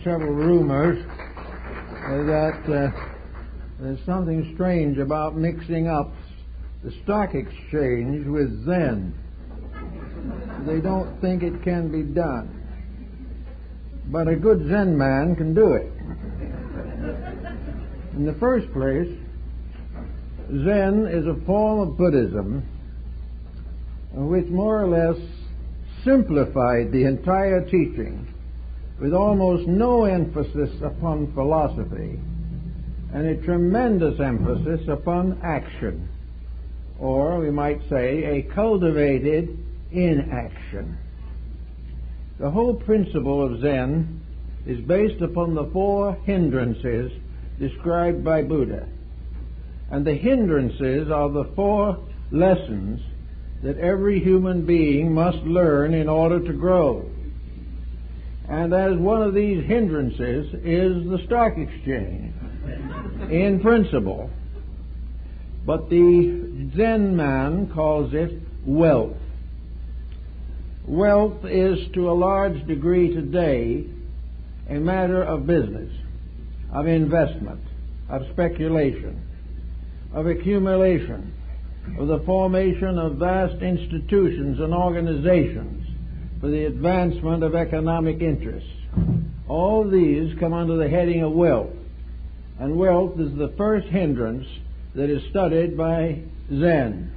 several rumors that there's something strange about mixing up the stock exchange with Zen. They don't think it can be done. But a good Zen man can do it. In the first place, Zen is a form of Buddhism which more or less simplified the entire teaching with almost no emphasis upon philosophy and a tremendous emphasis upon action, or we might say a cultivated inaction. The whole principle of Zen is based upon the 4 hindrances described by Buddha. And the hindrances are the 4 lessons that every human being must learn in order to grow. And as one of these hindrances is the stock exchange, in principle. But the Zen man calls it wealth. Wealth is to a large degree today a matter of business, of investment, of speculation, of accumulation, of the formation of vast institutions and organizations for the advancement of economic interests. All these come under the heading of wealth, and wealth is the first hindrance that is studied by Zen.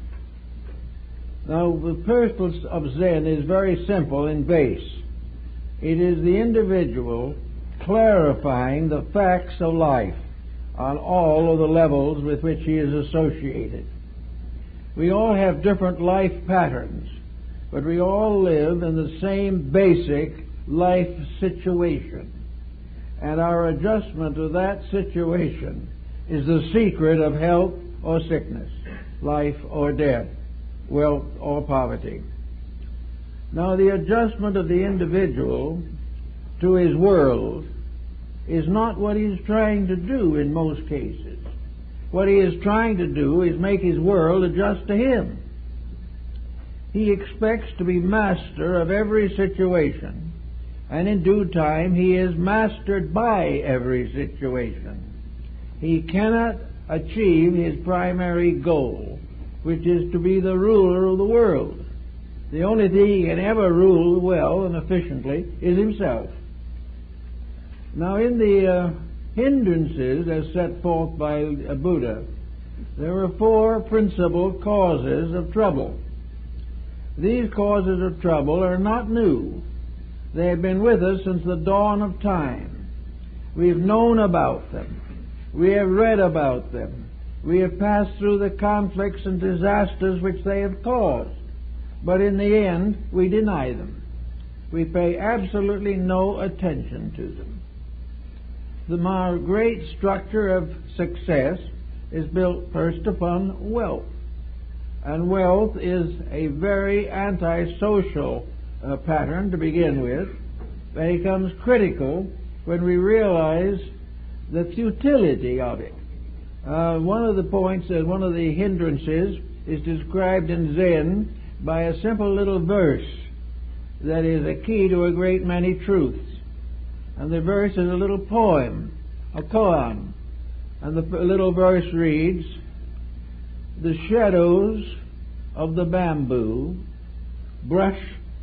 Now, the purpose of Zen is very simple and base. It is the individual clarifying the facts of life on all of the levels with which he is associated. We all have different life patterns, but we all live in the same basic life situation. And our adjustment to that situation is the secret of health or sickness, life or death, wealth or poverty. Now, the adjustment of the individual to his world is not what he is trying to do in most cases. What he is trying to do is make his world adjust to him. He expects to be master of every situation, and in due time he is mastered by every situation. He cannot achieve his primary goal, which is to be the ruler of the world. The only thing he can ever rule well and efficiently is himself. Now, in the hindrances as set forth by Buddha, there are 4 principal causes of trouble. These causes of trouble are not new. They have been with us since the dawn of time. We've known about them. We have read about them. We have passed through the conflicts and disasters which they have caused. But in the end, we deny them. We pay absolutely no attention to them. The great structure of success is built first upon wealth. And wealth is a very antisocial pattern to begin with. It becomes critical when we realize the futility of it. One of the points, one of the hindrances, is described in Zen by a simple little verse that is a key to a great many truths. And the verse is a little poem, a koan. And the little verse reads, "The shadows of the bamboo brush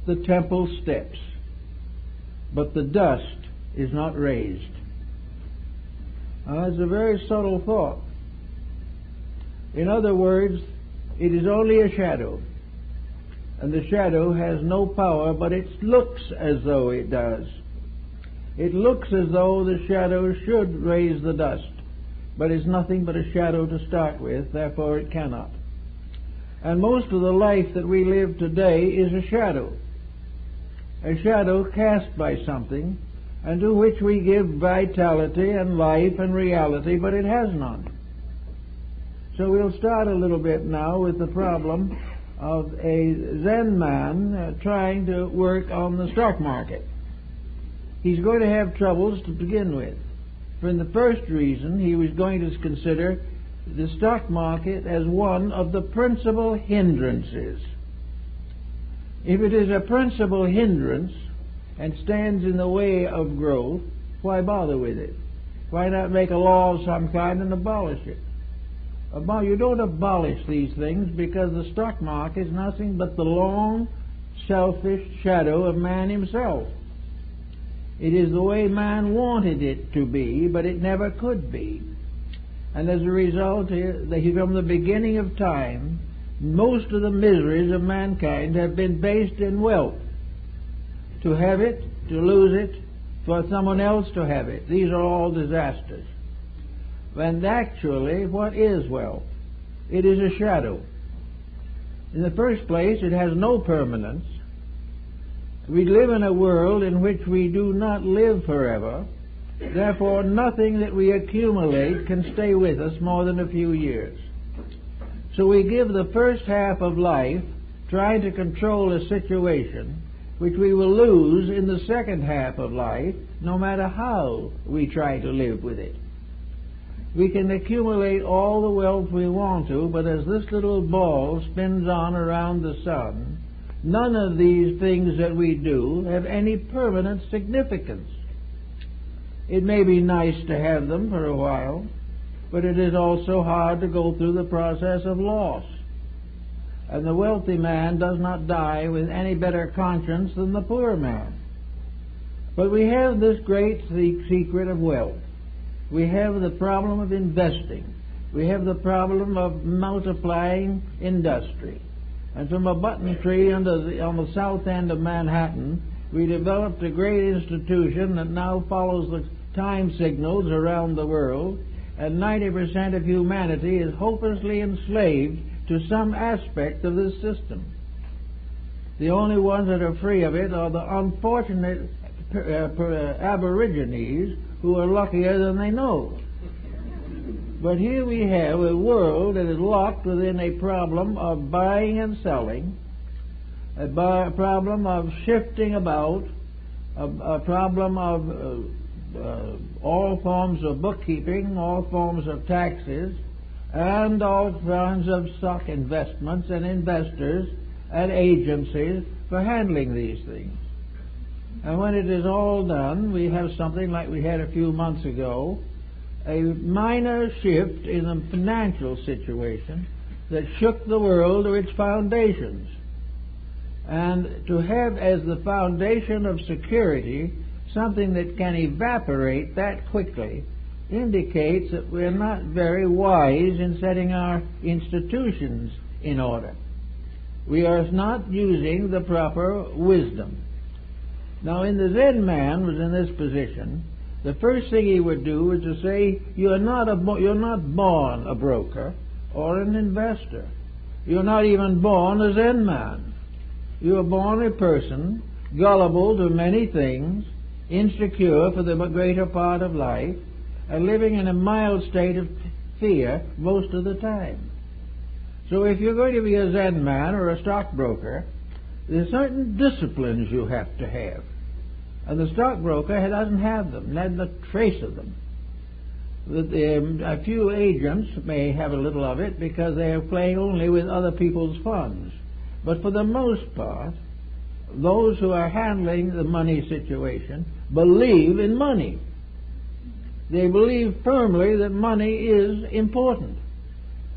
the temple steps, but the dust is not raised." Now, that's a very subtle thought. In other words, it is only a shadow. And the shadow has no power, but it looks as though it does. It looks as though the shadow should raise the dust, but it's nothing but a shadow to start with, therefore it cannot. And most of the life that we live today is a shadow cast by something, and to which we give vitality and life and reality, but it has none. So we'll start a little bit now with the problem of a Zen man trying to work on the stock market. He's going to have troubles to begin with. For the first reason, he was going to consider the stock market as one of the principal hindrances. If it is a principal hindrance and stands in the way of growth, Why bother with it? Why not make a law of some kind and abolish it? You don't abolish these things, because the stock market is nothing but the long, selfish shadow of man himself. It is the way man wanted it to be, but it never could be. And as a result, from the beginning of time, most of the miseries of mankind have been based in wealth. To have it, to lose it, for someone else to have it. These are all disasters. And actually, what is wealth? It is a shadow. In the first place, it has no permanence. We live in a world in which we do not live forever. Therefore, nothing that we accumulate can stay with us more than a few years. So we give the first half of life trying to control a situation which we will lose in the second half of life, no matter how we try to live with it. We can accumulate all the wealth we want to, but as this little ball spins on around the sun, none of these things that we do have any permanent significance. It may be nice to have them for a while, but it is also hard to go through the process of loss. And the wealthy man does not die with any better conscience than the poor man. But we have this great secret of wealth. We have the problem of investing. We have the problem of multiplying industry. And from a button tree on the south end of Manhattan, we developed a great institution that now follows the time signals around the world, and 90% of humanity is hopelessly enslaved to some aspect of this system. The only ones that are free of it are the unfortunate aborigines who are luckier than they know. But here we have a world that is locked within a problem of buying and selling, a problem of shifting about, a problem of all forms of bookkeeping, all forms of taxes, and all kinds of stock investments and investors and agencies for handling these things. And when it is all done, we have something like we had a few months ago, a minor shift in the financial situation that shook the world to its foundations. And to have as the foundation of security something that can evaporate that quickly indicates that we're not very wise in setting our institutions in order. We are not using the proper wisdom. Now, in the Zen man was in this position, the first thing he would do was to say, you're not born a broker or an investor. You're not even born a Zen man. You are born a person gullible to many things, insecure for the greater part of life, and living in a mild state of fear most of the time. So if you're going to be a Zen man or a stockbroker, there's certain disciplines you have to have. And the stockbroker doesn't have them, not a trace of them. A few agents may have a little of it because they are playing only with other people's funds. But for the most part, those who are handling the money situation believe in money. They believe firmly that money is important.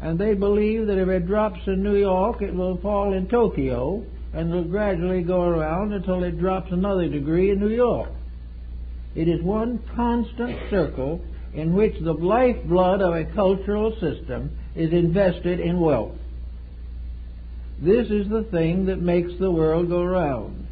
And they believe that if it drops in New York, it will fall in Tokyo, and will gradually go around until it drops another degree in New York. It is one constant circle in which the lifeblood of a cultural system is invested in wealth. This is the thing that makes the world go round.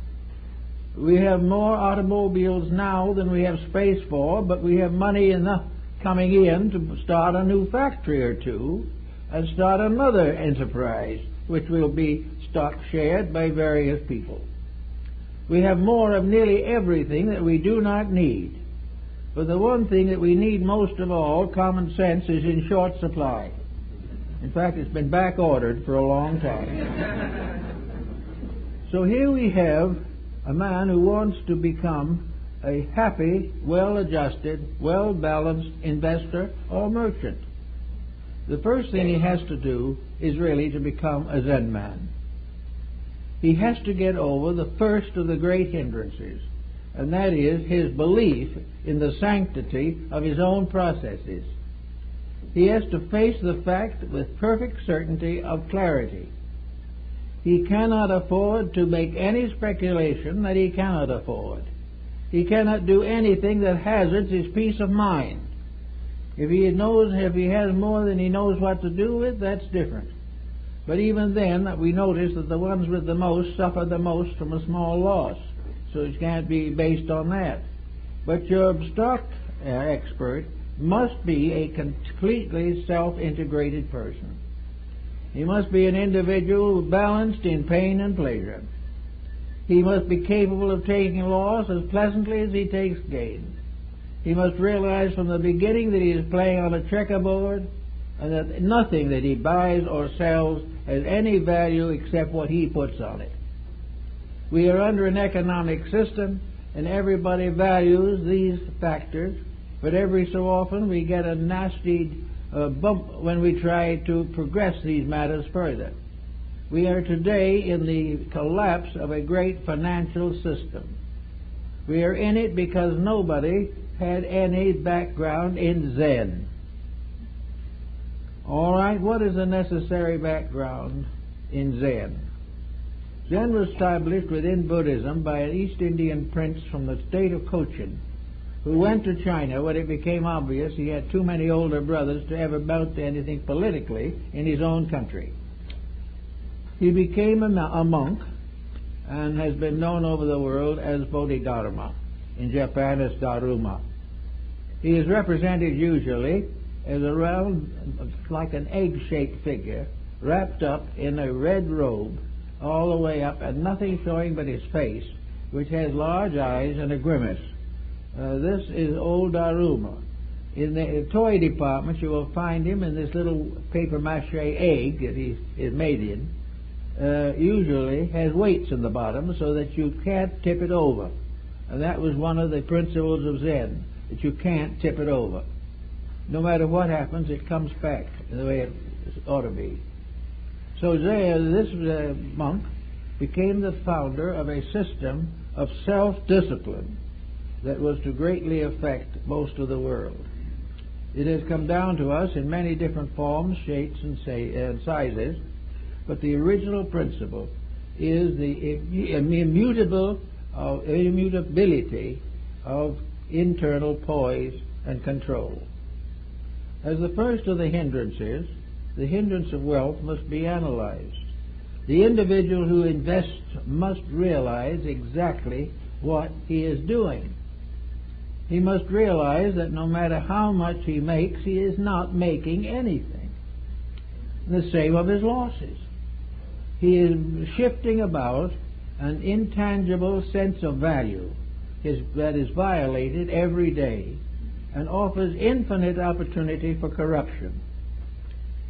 We have more automobiles now than we have space for, but we have money enough coming in to start a new factory or two and start another enterprise, which will be stock shared by various people. We have more of nearly everything that we do not need. But the one thing that we need most of all, common sense, is in short supply. In fact, it's been back ordered for a long time. So here we have a man who wants to become a happy, well-adjusted, well-balanced investor or merchant. The first thing he has to do is really to become a Zen man. He has to get over the first of the great hindrances. and that is his belief in the sanctity of his own processes. He has to face the fact with perfect certainty of clarity. He cannot afford to make any speculation that he cannot afford. He cannot do anything that hazards his peace of mind. If he has more than he knows what to do with, that's different. But even then, we notice that the ones with the most suffer the most from a small loss. So it can't be based on that. But your stock expert must be a completely self-integrated person. He must be an individual balanced in pain and pleasure. He must be capable of taking loss as pleasantly as he takes gain. He must realize from the beginning that he is playing on a checkerboard, and that nothing that he buys or sells has any value except what he puts on it. We are under an economic system, and everybody values these factors, but every so often we get a nasty bump when we try to progress these matters further. We are today in the collapse of a great financial system. We are in it because nobody had any background in Zen. All right, what is the necessary background in Zen? Zen was established within Buddhism by an East Indian prince from the state of Cochin, who went to China when it became obvious he had too many older brothers to ever amount to anything politically in his own country. He became a monk and has been known over the world as Bodhidharma, in Japan as Daruma. He is represented usually as a round, like an egg-shaped figure, wrapped up in a red robe all the way up, and nothing showing but his face, which has large eyes and a grimace. This is old Daruma. In the toy department, you will find him in this little paper-mache egg that he is made in. Usually has weights in the bottom so that you can't tip it over. And that was one of the principles of Zen, that you can't tip it over. No matter what happens, it comes back the way it ought to be. So this monk became the founder of a system of self-discipline that was to greatly affect most of the world. It has come down to us in many different forms, shapes, and sizes, but the original principle is the immutability of internal poise and control. As the first of the hindrances, the hindrance of wealth must be analyzed. The individual who invests must realize exactly what he is doing. He must realize that no matter how much he makes, he is not making anything. The same of his losses. He is shifting about an intangible sense of value that is violated every day and offers infinite opportunity for corruption.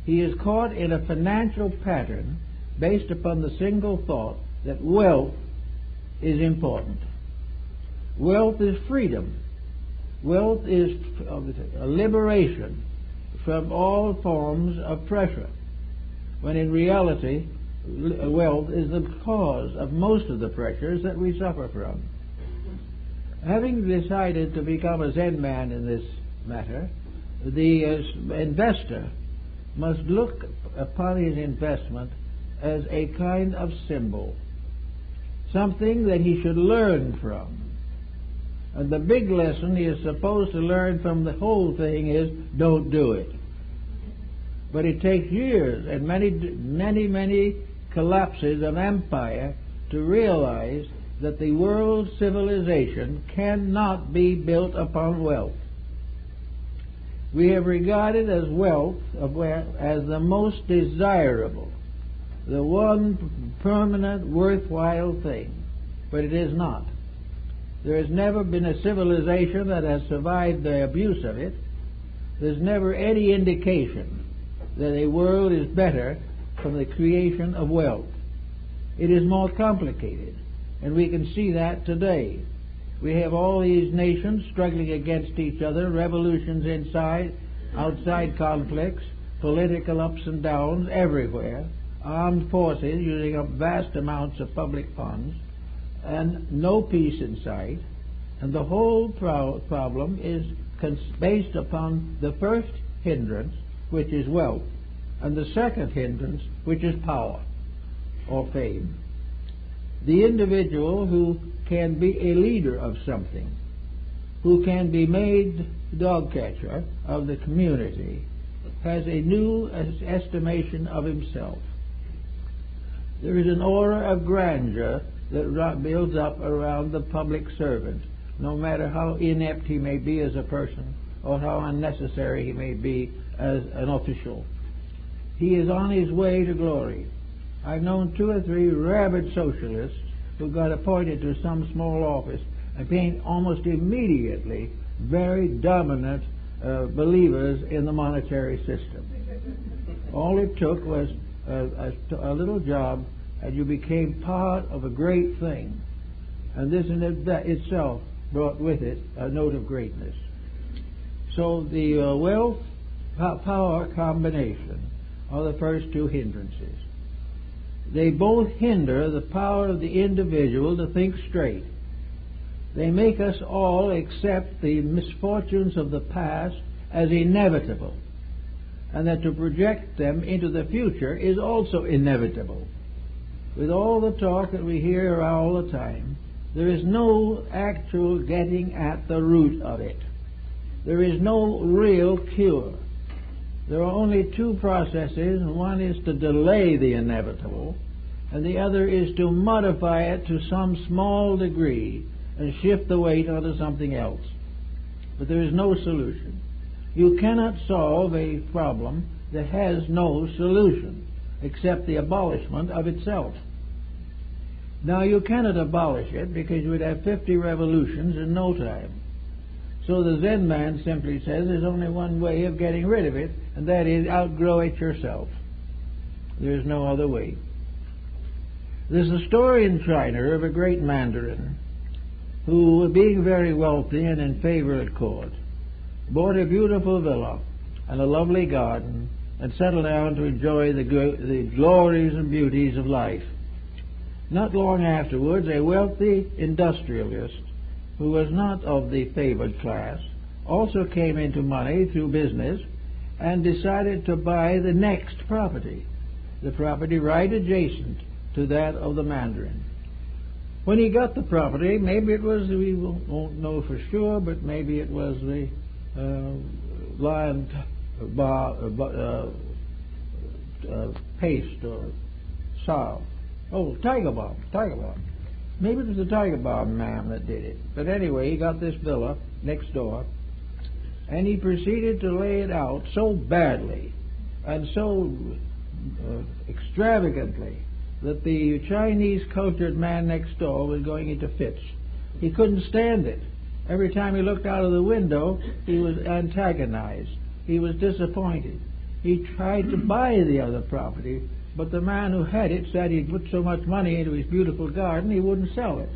He is caught in a financial pattern based upon the single thought that wealth is important. Wealth is freedom. Wealth is a liberation from all forms of pressure, when in reality, wealth is the cause of most of the pressures that we suffer from. Having decided to become a Zen man in this matter, the investor must look upon his investment as a kind of symbol, something that he should learn from. And the big lesson he is supposed to learn from the whole thing is, don't do it. But it takes years and many collapses of empire to realize that the world's civilization cannot be built upon wealth. We have regarded as wealth as the most desirable, the one permanent, worthwhile thing. But it is not. There has never been a civilization that has survived the abuse of it. There's never any indication that a world is better from the creation of wealth. It is more complicated, and we can see that today. We have all these nations struggling against each other, revolutions inside, outside conflicts, political ups and downs everywhere, armed forces using up vast amounts of public funds, and no peace in sight. And the whole problem is based upon the first hindrance, which is wealth, and the second hindrance, which is power or fame. The individual who can be a leader of something, who can be made dog catcher of the community, has a new estimation of himself. There is an aura of grandeur that builds up around the public servant, no matter how inept he may be as a person or how unnecessary he may be as an official. He is on his way to glory. I've known 2 or 3 rabid socialists who got appointed to some small office and became almost immediately very dominant believers in the monetary system. All it took was a little job, and you became part of a great thing. And this in itself brought with it a note of greatness. So the wealth-power combination are the first 2 hindrances. They both hinder the power of the individual to think straight. They make us all accept the misfortunes of the past as inevitable, and that to project them into the future is also inevitable. With all the talk that we hear all the time, there is no actual getting at the root of it. There is no real cure. There are only 2 processes, and one is to delay the inevitable, and the other is to modify it to some small degree and shift the weight onto something else. But there is no solution. You cannot solve a problem that has no solution except the abolishment of itself. Now, you cannot abolish it because you would have 50 revolutions in no time. So the Zen man simply says there's only one way of getting rid of it, and that is outgrow it yourself. There is no other way. There's a story in China of a great mandarin who, being very wealthy and in favor at court, bought a beautiful villa and a lovely garden and settled down to enjoy the glories and beauties of life. Not long afterwards, a wealthy industrialist who was not of the favored class also came into money through business and decided to buy the next property, the property right adjacent to that of the mandarin. When he got the property, maybe it was, we won't know for sure, but maybe it was the lion paste or salve. Oh, Tiger Balm. Maybe it was the Tiger Balm man that did it. But anyway, he got this villa next door, and he proceeded to lay it out so badly and so extravagantly that the Chinese cultured man next door was going into fits. He couldn't stand it. Every time he looked out of the window, he was antagonized. He was disappointed. He tried to buy the other property, but the man who had it said he'd put so much money into his beautiful garden he wouldn't sell it.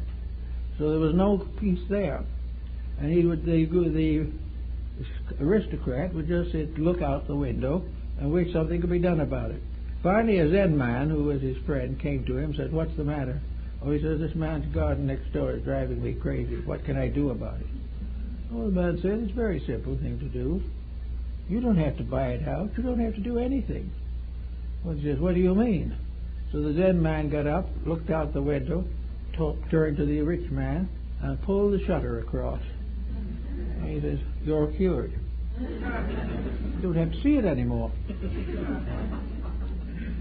So there was no peace there. And the aristocrat would just look out the window and wish something could be done about it. Finally, a Zen man, who was his friend, came to him and said, "What's the matter?" Oh, he says, "This man's garden next door is driving me crazy. What can I do about it?" Oh, the man said, "It's a very simple thing to do. You don't have to buy it out. You don't have to do anything." Well, he says, "What do you mean?" So the Zen man got up, looked out the window, turned to the rich man, and pulled the shutter across. And he says, "You're cured. You don't have to see it anymore."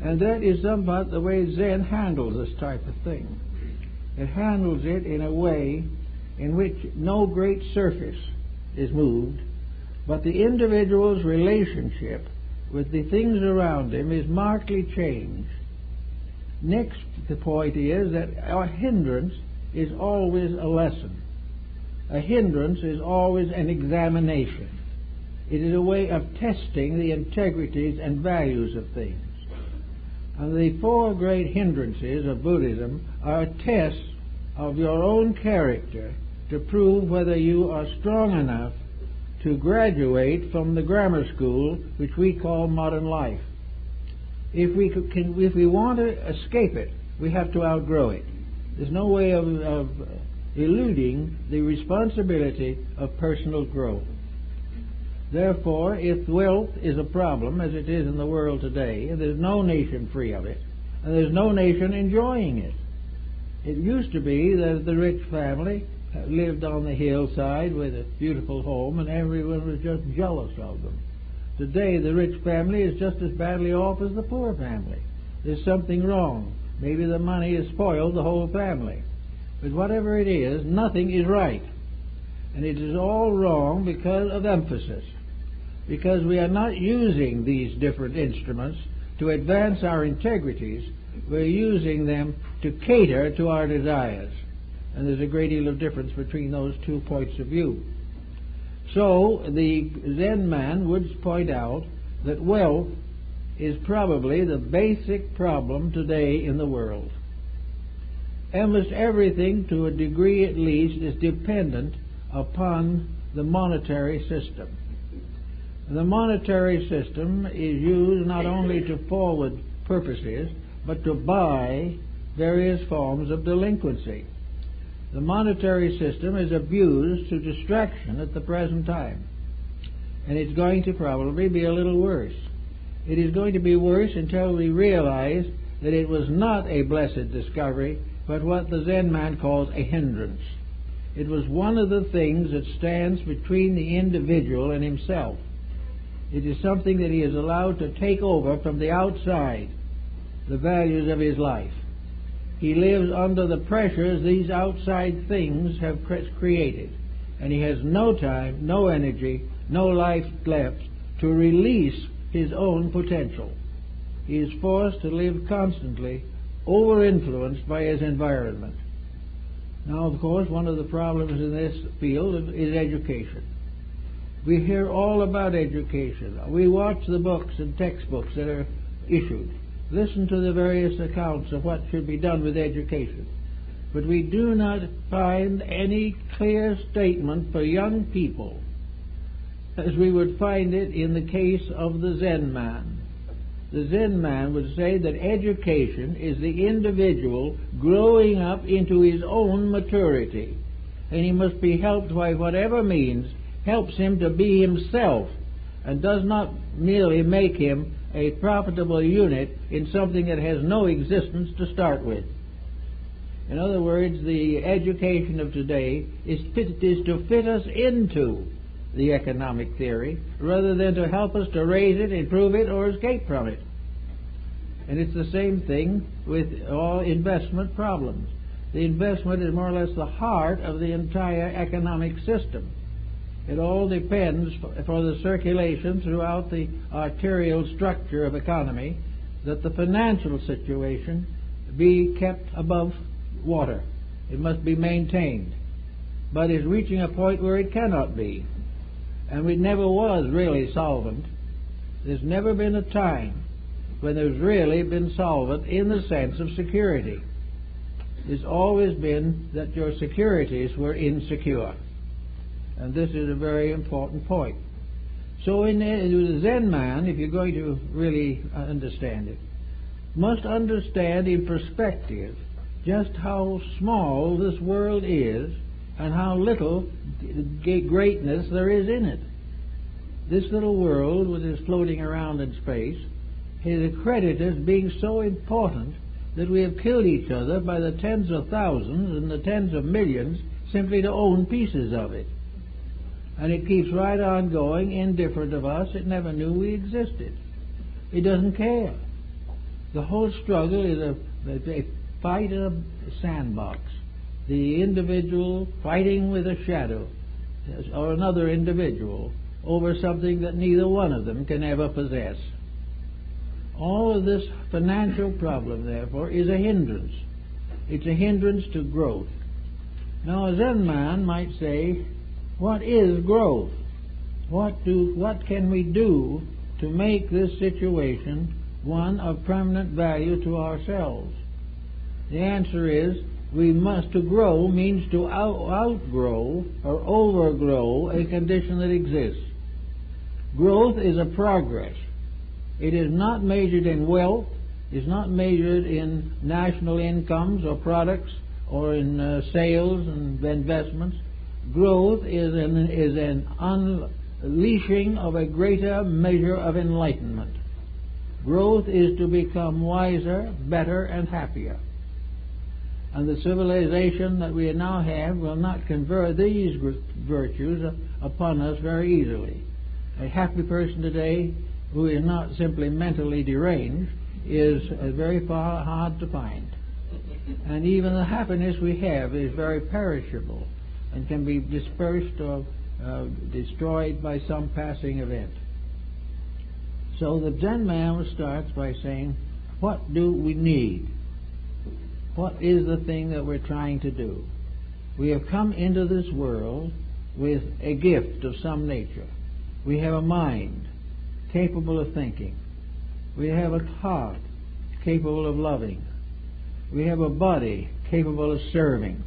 And that is somewhat the way Zen handles this type of thing. It handles it in a way in which no great surface is moved, but the individual's relationship with the things around him is markedly changed. Next, the point is that our hindrance is always a lesson. A hindrance is always an examination. It is a way of testing the integrities and values of things. And the 4 great hindrances of Buddhism are tests of your own character to prove whether you are strong enough to graduate from the grammar school which we call modern life. If we want to escape it, we have to outgrow it. There's no way of eluding the responsibility of personal growth. Therefore, if wealth is a problem, as it is in the world today, and there's no nation free of it, and there's no nation enjoying it. It used to be that the rich family lived on the hillside with a beautiful home, and everyone was just jealous of them. Today, the rich family is just as badly off as the poor family. There's something wrong. Maybe the money has spoiled the whole family. But whatever it is, nothing is right. And it is all wrong because of emphasis. Because we are not using these different instruments to advance our integrities, we're using them to cater to our desires. And there's a great deal of difference between those two points of view. So the Zen man would point out that wealth is probably the basic problem today in the world. Almost everything, to a degree at least, is dependent upon the monetary system. The monetary system is used not only to forward purposes, but to buy various forms of delinquency. The monetary system is abused to distraction at the present time, and it's going to probably be a little worse. It is going to be worse until we realize that it was not a blessed discovery, but what the Zen man calls a hindrance. It was one of the things that stands between the individual and himself. It is something that he is allowed to take over from the outside, the values of his life. He lives under the pressures these outside things have created, and he has no time, no energy, no life left to release his own potential. He is forced to live constantly over-influenced by his environment. Now, of course, one of the problems in this field is education. We hear all about education. We watch the books and textbooks that are issued. Listen to the various accounts of what should be done with education. But we do not find any clear statement for young people, as we would find it in the case of the Zen man. The Zen man would say that education is the individual growing up into his own maturity, and he must be helped by whatever means helps him to be himself, and does not merely make him a profitable unit in something that has no existence to start with. In other words, the education of today is to fit us into the economic theory rather than to help us to raise it, improve it, or escape from it. And it's the same thing with all investment problems. The investment is more or less the heart of the entire economic system. It all depends for the circulation throughout the arterial structure of economy that the financial situation be kept above water. It must be maintained. But it's reaching a point where it cannot be. And it never was really solvent. There's never been a time when there's really been solvent in the sense of security. It's always been that your securities were insecure. And this is a very important point. So in the Zen man, if you're going to really understand it, must understand in perspective just how small this world is and how little greatness there is in it. This little world, which is floating around in space, is accredited as being so important that we have killed each other by the tens of thousands and the tens of millions simply to own pieces of it. And it keeps right on going, indifferent of us. It never knew we existed. It doesn't care. The whole struggle is a fight in a sandbox. The individual fighting with a shadow or another individual over something that neither one of them can ever possess. All of this financial problem, therefore, is a hindrance. It's a hindrance to growth. Now, a Zen man might say, what is growth? What can we do to make this situation one of permanent value to ourselves? The answer is, to grow means to outgrow or overgrow a condition that exists. Growth is a progress. It is not measured in wealth, is not measured in national incomes or products or in sales and investments. Growth is an unleashing of a greater measure of enlightenment. Growth is to become wiser, better, and happier. And the civilization that we now have will not confer these virtues upon us very easily. A happy person today who is not simply mentally deranged is very hard to find. And even the happiness we have is very perishable and can be dispersed or destroyed by some passing event. So the Zen man starts by saying, what do we need? What is the thing that we're trying to do? We have come into this world with a gift of some nature. We have a mind capable of thinking. We have a heart capable of loving. We have a body capable of serving.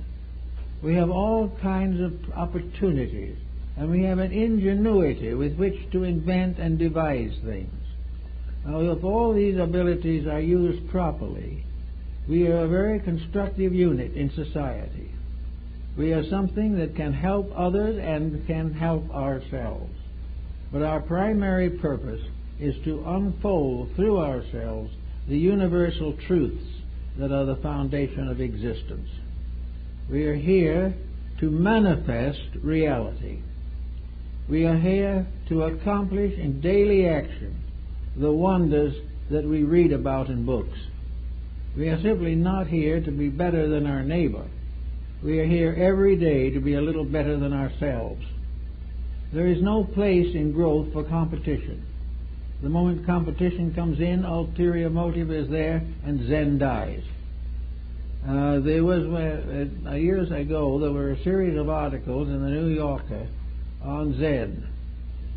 We have all kinds of opportunities, and we have an ingenuity with which to invent and devise things. Now, if all these abilities are used properly, we are a very constructive unit in society. We are something that can help others and can help ourselves. But our primary purpose is to unfold through ourselves the universal truths that are the foundation of existence. We are here to manifest reality. We are here to accomplish in daily action the wonders that we read about in books. We are simply not here to be better than our neighbor. We are here every day to be a little better than ourselves. There is no place in growth for competition. The moment competition comes in, ulterior motive is there, and Zen dies. There was, years ago, there were a series of articles in the New Yorker on Zen.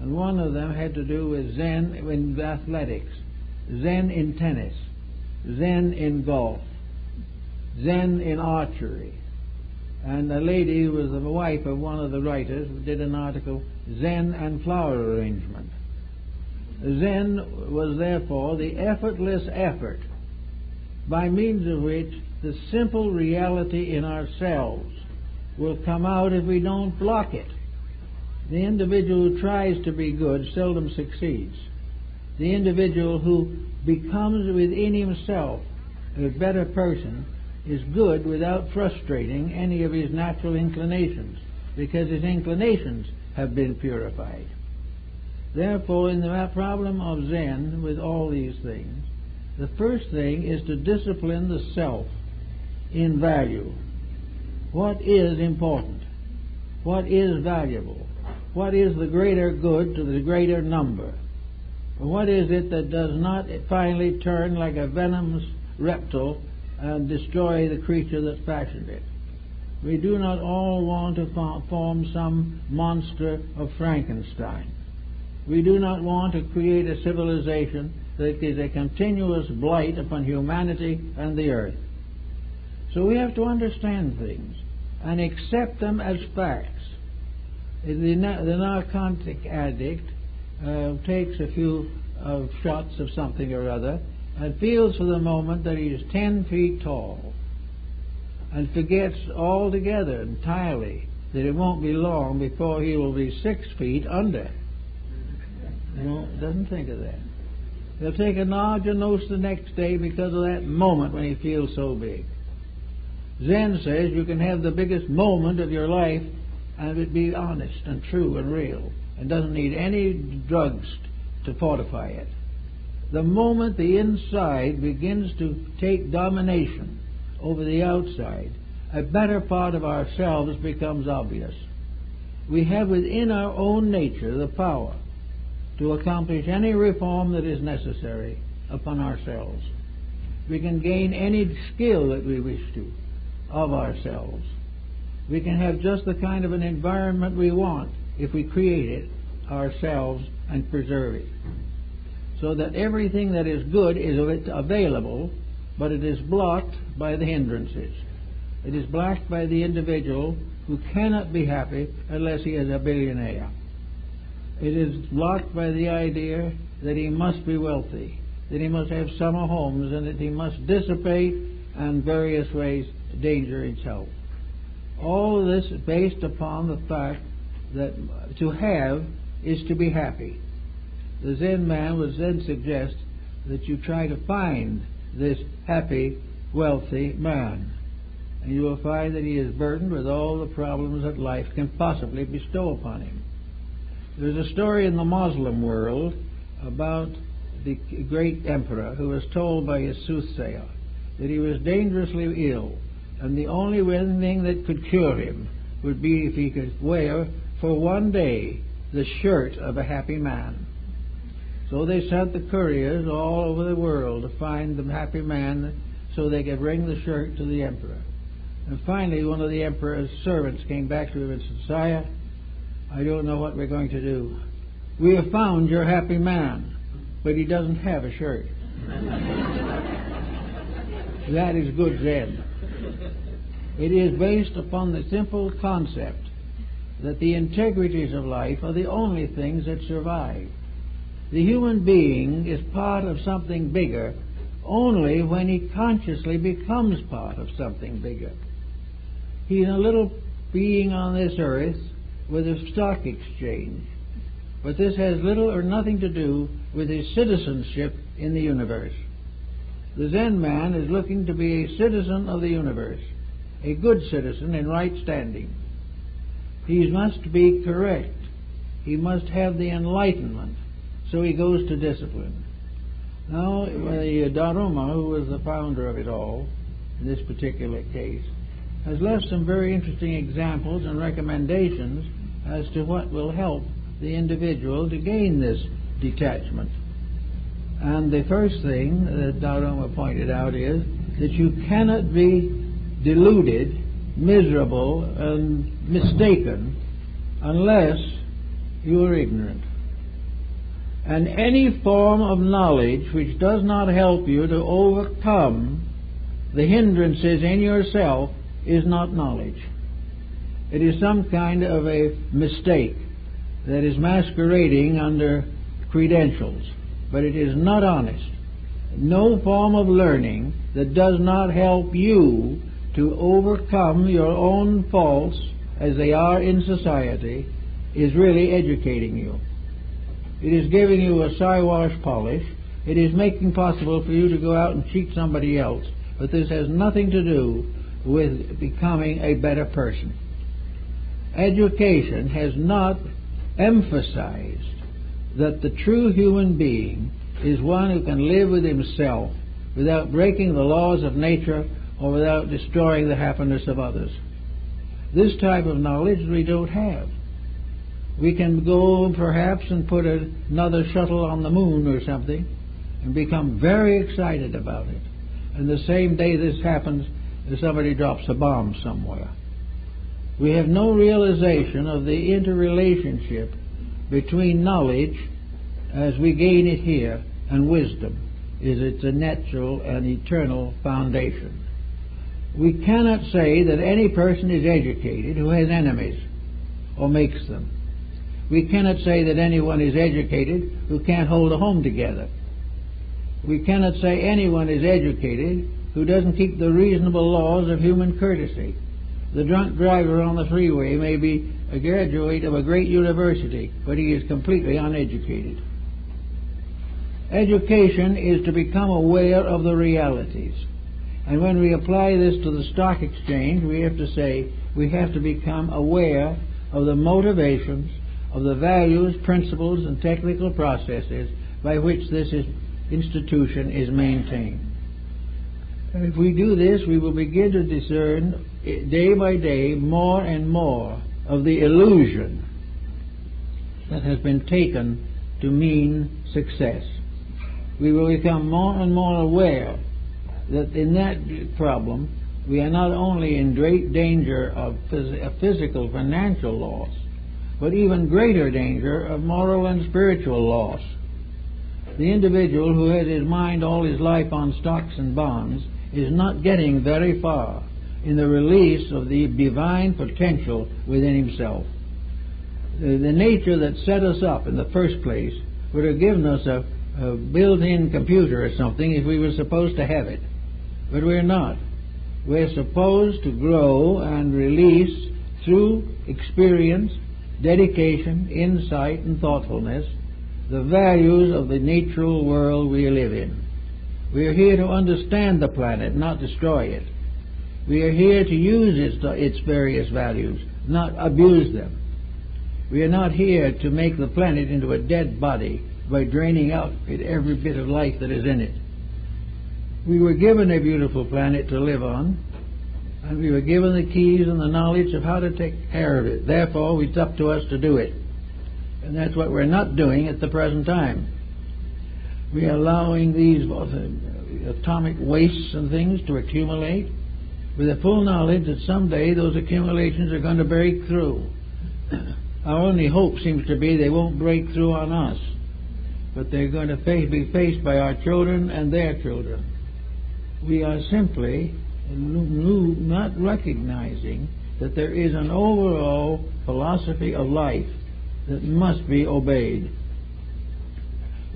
And one of them had to do with Zen in athletics, Zen in tennis, Zen in golf, Zen in archery. And a lady who was the wife of one of the writers did an article, Zen and flower arrangement. Zen was therefore the effortless effort by means of which the simple reality in ourselves will come out if we don't block it. The individual who tries to be good seldom succeeds. The individual who becomes within himself a better person is good without frustrating any of his natural inclinations, because his inclinations have been purified. Therefore, in the problem of Zen with all these things, the first thing is to discipline the self in value. What is important? What is valuable? What is the greater good to the greater number? What is it that does not finally turn like a venomous reptile and destroy the creature that fashioned it? We do not all want to form some monster of Frankenstein. We do not want to create a civilization that is a continuous blight upon humanity and the earth. So we have to understand things and accept them as facts. The narcotic addict takes a few shots of something or other and feels for the moment that he is 10 feet tall and forgets altogether, entirely, that it won't be long before he will be 6 feet under. Doesn't think of that. He'll take a larger dose the next day because of that moment when he feels so big. Zen says you can have the biggest moment of your life and it be honest and true and real, and doesn't need any drugs to fortify it. The moment the inside begins to take domination over the outside, a better part of ourselves becomes obvious. We have within our own nature the power to accomplish any reform that is necessary upon ourselves. We can gain any skill that we wish to of ourselves. We can have just the kind of an environment we want if we create it ourselves and preserve it, so that everything that is good is available, but it is blocked by the hindrances. It is blocked by the individual who cannot be happy unless he is a billionaire. It is blocked by the idea that he must be wealthy, that he must have summer homes, and that he must dissipate in various ways danger itself. All of this is based upon the fact that to have is to be happy. The Zen man would then suggest that you try to find this happy, wealthy man, and you will find that he is burdened with all the problems that life can possibly bestow upon him. There's a story in the Muslim world about the great emperor who was told by his soothsayer that he was dangerously ill, and the only thing that could cure him would be if he could wear for one day the shirt of a happy man. So they sent the couriers all over the world to find the happy man so they could bring the shirt to the emperor. And finally one of the emperor's servants came back to him and said, "Sire, I don't know what we're going to do. We have found your happy man, but he doesn't have a shirt." That is good Zen. It is based upon the simple concept that the integrities of life are the only things that survive. The human being is part of something bigger only when he consciously becomes part of something bigger. He's a little being on this earth with a stock exchange, but this has little or nothing to do with his citizenship in the universe. The Zen man is looking to be a citizen of the universe, a good citizen in right standing. He must be correct. He must have the enlightenment. So he goes to discipline. Now, the Dharma, who was the founder of it all, in this particular case, has left some very interesting examples and recommendations as to what will help the individual to gain this detachment. And the first thing that Dharma pointed out is that you cannot be deluded, miserable, and mistaken unless you are ignorant. And any form of knowledge which does not help you to overcome the hindrances in yourself is not knowledge. It is some kind of a mistake that is masquerading under credentials, but it is not honest. No form of learning that does not help you to overcome your own faults as they are in society is really educating you. It is giving you a Siwash polish. It is making possible for you to go out and cheat somebody else. But this has nothing to do with becoming a better person. Education has not emphasized that the true human being is one who can live with himself without breaking the laws of nature or without destroying the happiness of others. This type of knowledge we don't have. We can go perhaps and put another shuttle on the moon or something and become very excited about it. And the same day this happens, somebody drops a bomb somewhere. We have no realization of the interrelationship between knowledge as we gain it here and wisdom. It's a natural and eternal foundation. We cannot say that any person is educated who has enemies or makes them. We cannot say that anyone is educated who can't hold a home together. We cannot say anyone is educated who doesn't keep the reasonable laws of human courtesy. The drunk driver on the freeway may be a graduate of a great university, but he is completely uneducated. Education is to become aware of the realities. And when we apply this to the stock exchange, we have to say we have to become aware of the motivations, of the values, principles, and technical processes by which this institution is maintained. And if we do this, we will begin to discern day by day more and more of the illusion that has been taken to mean success. We will become more and more aware that in that problem we are not only in great danger of physical, financial loss, but even greater danger of moral and spiritual loss. The individual who has his mind all his life on stocks and bonds is not getting very far in the release of the divine potential within himself. The nature that set us up in the first place would have given us a built-in computer or something if we were supposed to have it. But we're not. We're supposed to grow and release through experience, dedication, insight, and thoughtfulness the values of the natural world we live in. We are here to understand the planet, not destroy it. We are here to use its various values, not abuse them. We are not here to make the planet into a dead body by draining out every bit of life that is in it. We were given a beautiful planet to live on, and we were given the keys and the knowledge of how to take care of it. Therefore, it's up to us to do it. And that's what we're not doing at the present time. We are allowing these atomic wastes and things to accumulate with the full knowledge that someday those accumulations are going to break through. Our only hope seems to be they won't break through on us, but they're going to be faced by our children and their children. We are simply not recognizing that there is an overall philosophy of life that must be obeyed.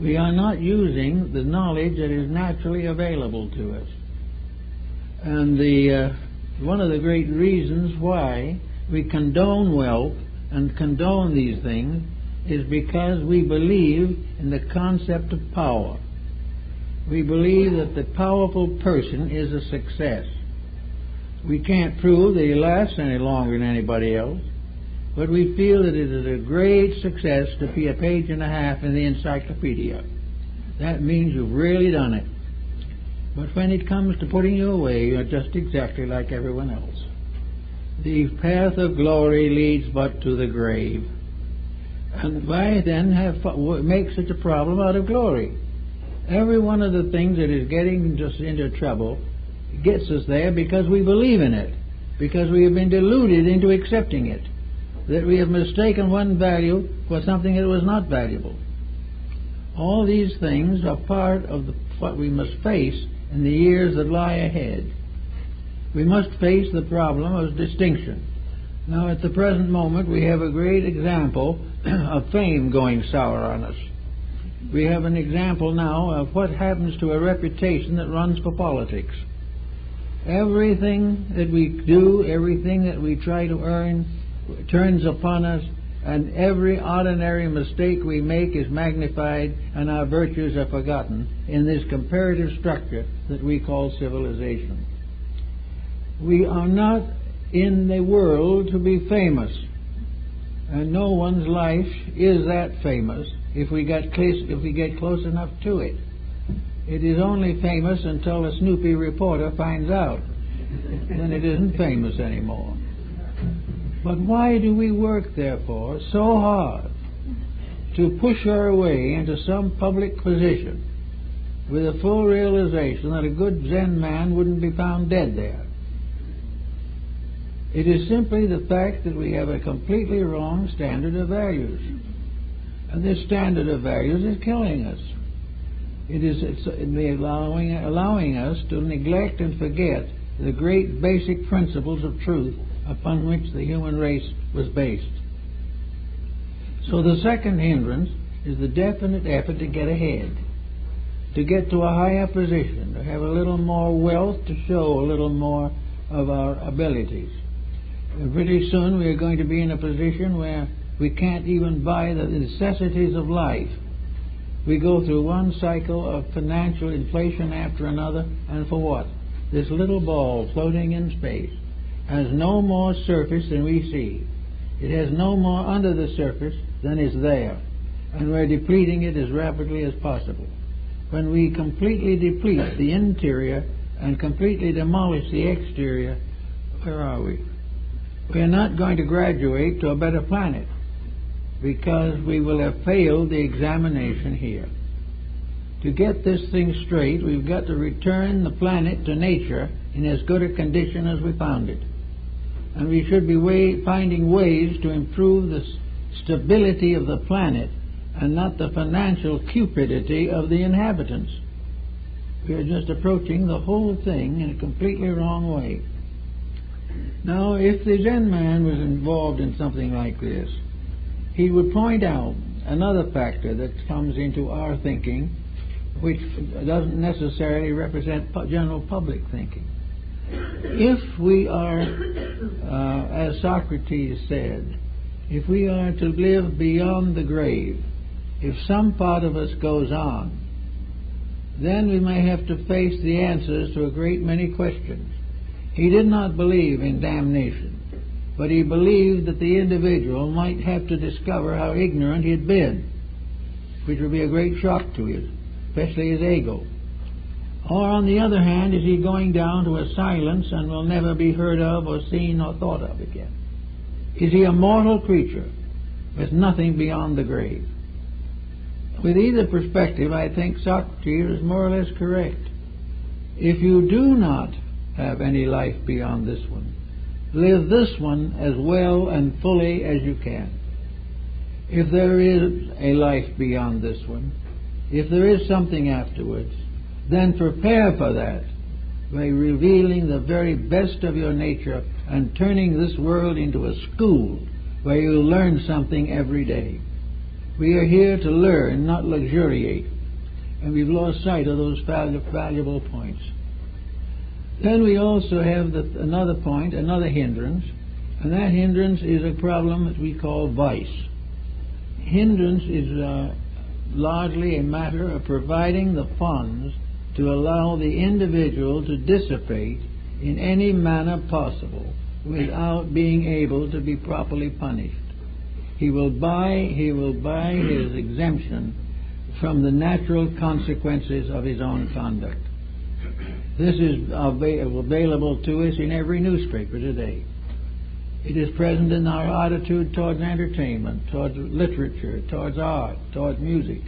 We are not using the knowledge that is naturally available to us. And one of the great reasons why we condone wealth and condone these things is because we believe in the concept of power. We believe that the powerful person is a success. We can't prove that he lasts any longer than anybody else, but we feel that it is a great success to be a page and a half in the encyclopedia. That means you've really done it. But when it comes to putting you away, you're just exactly like everyone else. The path of glory leads but to the grave. And why then make such a problem out of glory? Every one of the things that is getting us into trouble gets us there because we believe in it, because we have been deluded into accepting it, that we have mistaken one value for something that was not valuable. All these things are part of what we must face in the years that lie ahead. We must face the problem of distinction. Now, at the present moment, we have a great example of fame going sour on us. We have an example now of what happens to a reputation that runs for politics. Everything that we do, everything that we try to earn, turns upon us, and every ordinary mistake we make is magnified, and our virtues are forgotten in this comparative structure that we call civilization. We are not in the world to be famous, and no one's life is that famous if we get close enough to it. It is only famous until a snoopy reporter finds out. Then it isn't famous anymore. But why do we work, therefore, so hard to push our way into some public position with a full realization that a good Zen man wouldn't be found dead there? It is simply the fact that we have a completely wrong standard of values. And this standard of values is killing us. It's allowing us to neglect and forget the great basic principles of truth upon which the human race was based. So the second hindrance is the definite effort to get ahead, to get to a higher position, to have a little more wealth, to show a little more of our abilities. And pretty soon we are going to be in a position where we can't even buy the necessities of life. We go through one cycle of financial inflation after another, and for what? This little ball floating in space has no more surface than we see. It has no more under the surface than is there, and we're depleting it as rapidly as possible. When we completely deplete the interior and completely demolish the exterior, where are we? We're not going to graduate to a better planet, because we will have failed the examination here. To get this thing straight, we've got to return the planet to nature in as good a condition as we found it. And we should be finding ways to improve the stability of the planet and not the financial cupidity of the inhabitants. We are just approaching the whole thing in a completely wrong way. Now, if the Zen man was involved in something like this, he would point out another factor that comes into our thinking, which doesn't necessarily represent general public thinking. If we are, as Socrates said, if we are to live beyond the grave, if some part of us goes on, then we may have to face the answers to a great many questions. He did not believe in damnation, but he believed that the individual might have to discover how ignorant he had been, which would be a great shock to him, especially his ego. Or on the other hand, is he going down to a silence and will never be heard of or seen or thought of again? Is he a mortal creature with nothing beyond the grave? With either perspective, I think Socrates is more or less correct. If you do not have any life beyond this one, live this one as well and fully as you can. If there is a life beyond this one, if there is something afterwards, then prepare for that by revealing the very best of your nature and turning this world into a school where you learn something every day. We are here to learn, not luxuriate, and we've lost sight of those valuable points. Then we also have another point, another hindrance, and that hindrance is a problem that we call vice. Hindrance is largely a matter of providing the funds to allow the individual to dissipate in any manner possible without being able to be properly punished. He will buy his exemption from the natural consequences of his own conduct. This is available to us in every newspaper today. It is present in our attitude towards entertainment, towards literature, towards art, towards music.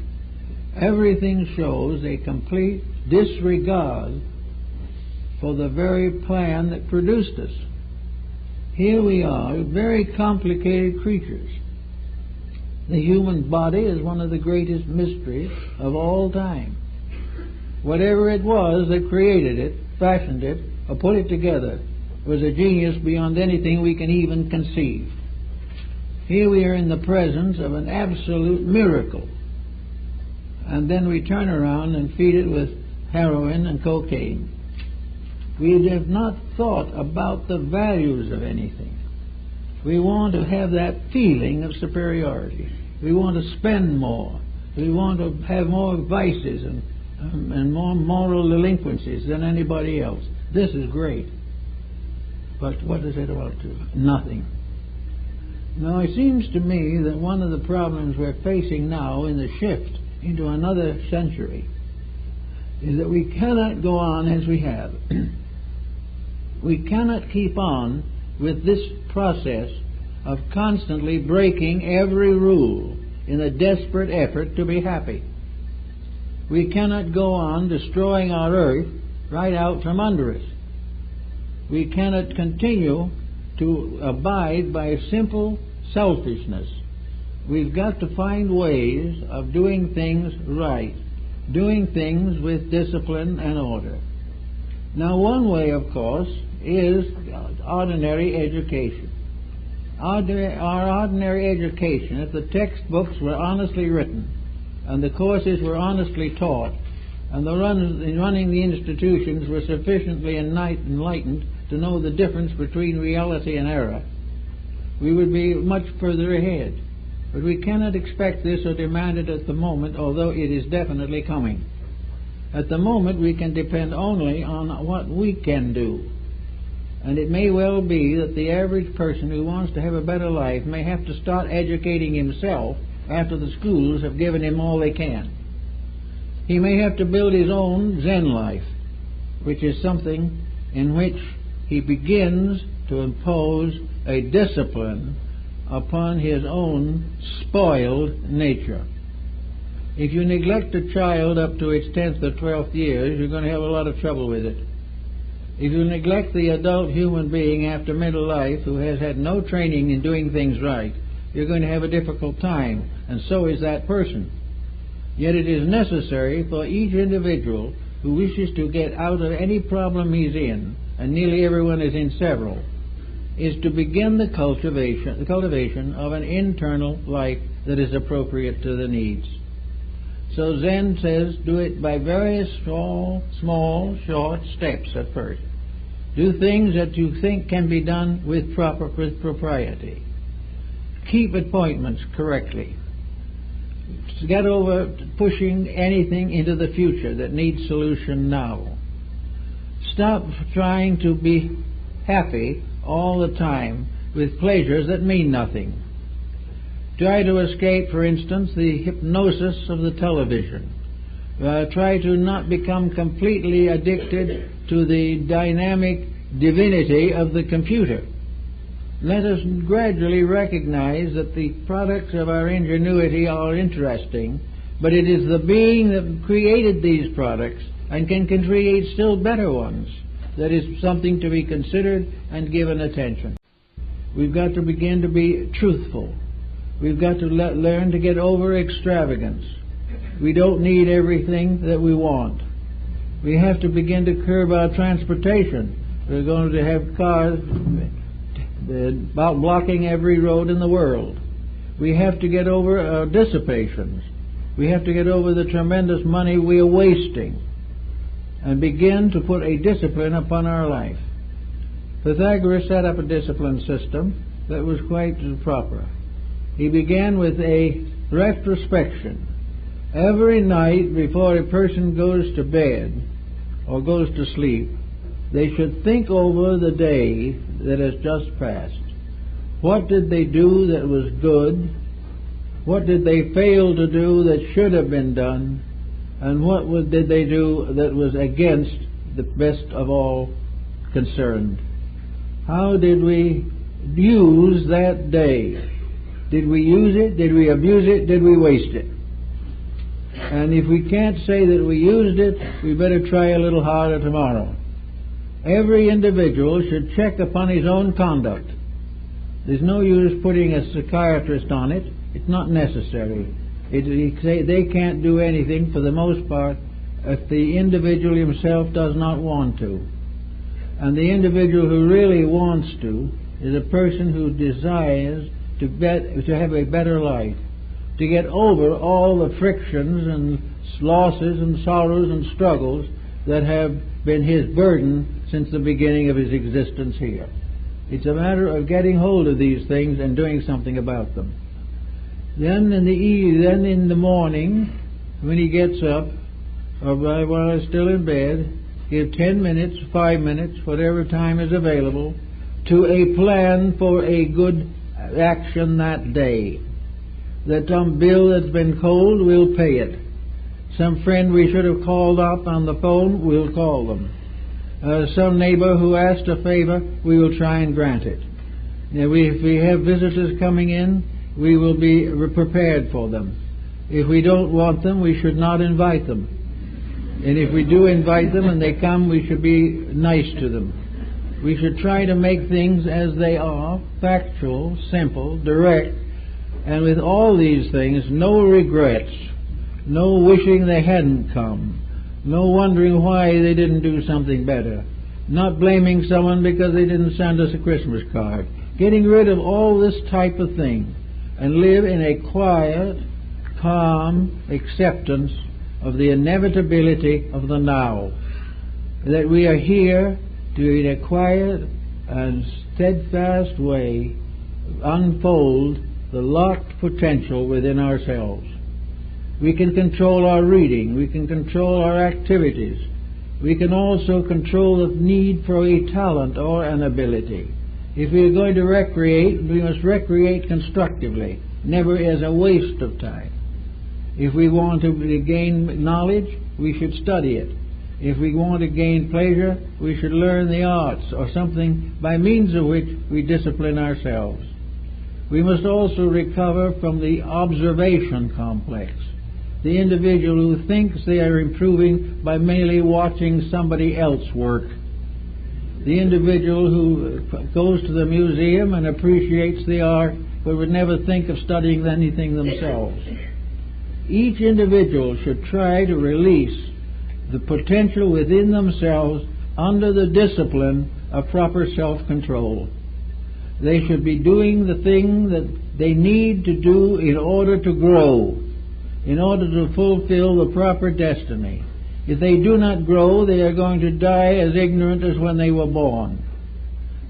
Everything shows a complete disregard for the very plan that produced us. Here we are, very complicated creatures. The human body is one of the greatest mysteries of all time. Whatever it was that created it, fashioned it, or put it together was a genius beyond anything we can even conceive. Here we are in the presence of an absolute miracle. And then we turn around and feed it with heroin and cocaine. We have not thought about the values of anything. We want to have that feeling of superiority. We want to spend more. We want to have more vices and more moral delinquencies than anybody else. This is great. But what does it amount to? Nothing. Now, it seems to me that one of the problems we're facing now in the shift into another century is that we cannot go on as we have. We cannot keep on with this process of constantly breaking every rule in a desperate effort to be happy. We cannot go on destroying our earth right out from under us. We cannot continue to abide by simple selfishness. We've got to find ways of doing things right, doing things with discipline and order. Now, one way, of course, is ordinary education. Our ordinary education, if the textbooks were honestly written and the courses were honestly taught and the running the institutions were sufficiently enlightened to know the difference between reality and error, we would be much further ahead. But we cannot expect this or demand it at the moment, although it is definitely coming. At the moment, we can depend only on what we can do. And it may well be that the average person who wants to have a better life may have to start educating himself after the schools have given him all they can. He may have to build his own Zen life, which is something in which he begins to impose a discipline upon his own spoiled nature. If you neglect a child up to its 10th or 12th years, you're going to have a lot of trouble with it. If you neglect the adult human being after middle life who has had no training in doing things right, you're going to have a difficult time, and so is that person. Yet it is necessary for each individual who wishes to get out of any problem he's in, and nearly everyone is in several, is to begin the cultivation of an internal life that is appropriate to the needs. So Zen says, do it by very small, short steps at first. Do things that you think can be done with propriety. Keep appointments correctly. Get over pushing anything into the future that needs solution now. Stop trying to be happy all the time with pleasures that mean nothing. Try to escape, for instance, the hypnosis of the television. Try to not become completely addicted to the dynamic divinity of the computer. Let us gradually recognize that the products of our ingenuity are interesting, but it is the being that created these products and can create still better ones that is something to be considered and given attention. We've got to begin to be truthful. We've got to learn to get over extravagance. We don't need everything that we want. We have to begin to curb our transportation. We're going to have cars about blocking every road in the world. We have to get over our dissipations. We have to get over the tremendous money we are wasting and begin to put a discipline upon our life. Pythagoras set up a discipline system that was quite proper. He began with a retrospection. Every night before a person goes to bed or goes to sleep, they should think over the day that has just passed. What did they do that was good? What did they fail to do that should have been done? And what did they do that was against the best of all concerned? How did we use that day? Did we use it? Did we abuse it? Did we waste it? And if we can't say that we used it, we better try a little harder tomorrow. Every individual should check upon his own conduct. There's no use putting a psychiatrist on it. It's not necessary. They can't do anything for the most part if the individual himself does not want to. And the individual who really wants to is a person who desires to have a better life, to get over all the frictions and losses and sorrows and struggles that have been his burden since the beginning of his existence here. It's a matter of getting hold of these things and doing something about them. Then in the morning, when he gets up, or while he's still in bed, give 10 minutes, 5 minutes, whatever time is available, to a plan for a good action that day. That some bill that's been cold, we'll pay it. Some friend we should have called up on the phone, we'll call them. Some neighbor who asked a favor, we will try and grant it. Now, if we have visitors coming in, we will be prepared for them. If we don't want them, we should not invite them. And if we do invite them and they come, we should be nice to them. We should try to make things as they are, factual, simple, direct, and with all these things, no regrets, no wishing they hadn't come, no wondering why they didn't do something better, not blaming someone because they didn't send us a Christmas card. Getting rid of all this type of thing and live in a quiet, calm acceptance of the inevitability of the now. That we are here to, in a quiet and steadfast way, unfold the locked potential within ourselves. We can control our reading. We can control our activities. We can also control the need for a talent or an ability. If we are going to recreate, we must recreate constructively, never as a waste of time. If we want to gain knowledge, we should study it. If we want to gain pleasure, we should learn the arts or something by means of which we discipline ourselves. We must also recover from the observation complex. The individual who thinks they are improving by merely watching somebody else work. The individual who goes to the museum and appreciates the art but would never think of studying anything themselves. Each individual should try to release the potential within themselves under the discipline of proper self-control. They should be doing the thing that they need to do in order to grow, in order to fulfill the proper destiny. If they do not grow, they are going to die as ignorant as when they were born.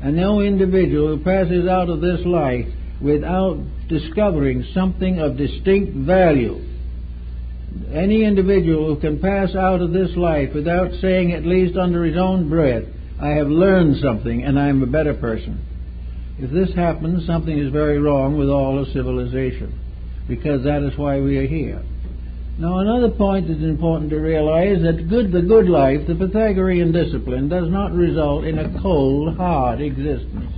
And no individual who passes out of this life without discovering something of distinct value, any individual who can pass out of this life without saying, at least under his own breath, I have learned something and I am a better person. If this happens, something is very wrong with all of civilization, because that is why we are here. Now, another point that's important to realize, that the good life, the Pythagorean discipline, does not result in a cold, hard existence.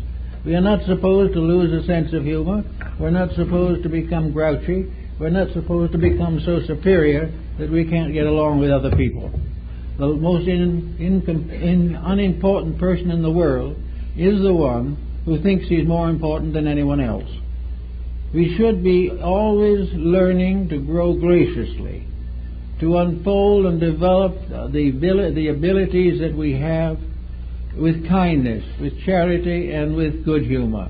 We are not supposed to lose a sense of humor. We're not supposed to become grouchy. We're not supposed to become so superior that we can't get along with other people. The most unimportant person in the world is the one who thinks he's more important than anyone else. We should be always learning to grow graciously, to unfold and develop the abilities that we have with kindness, with charity, and with good humor.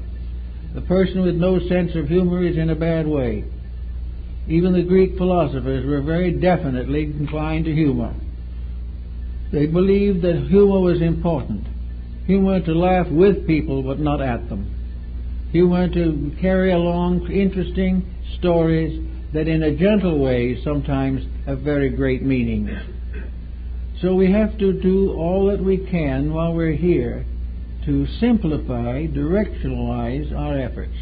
The person with no sense of humor is in a bad way. Even the Greek philosophers were very definitely inclined to humor. They believed that humor was important. Humor to laugh with people but not at them. Humor to carry along interesting stories that in a gentle way sometimes have very great meaning. So we have to do all that we can while we're here to simplify, directionalize our efforts.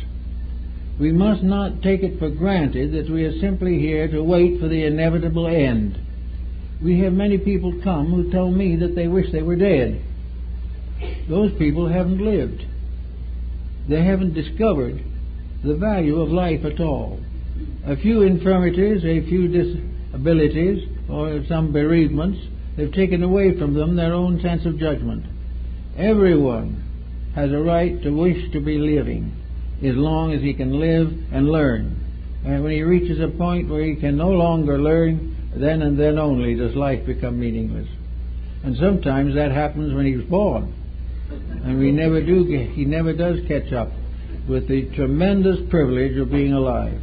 We must not take it for granted that we are simply here to wait for the inevitable end. We have many people come who tell me that they wish they were dead. Those people haven't lived. They haven't discovered the value of life at all. A few infirmities, a few disabilities, or some bereavements have taken away from them their own sense of judgment. Everyone has a right to wish to be living, as long as he can live and learn. And when he reaches a point where he can no longer learn, then and then only does life become meaningless. And sometimes that happens when he's born. And he never does catch up with the tremendous privilege of being alive.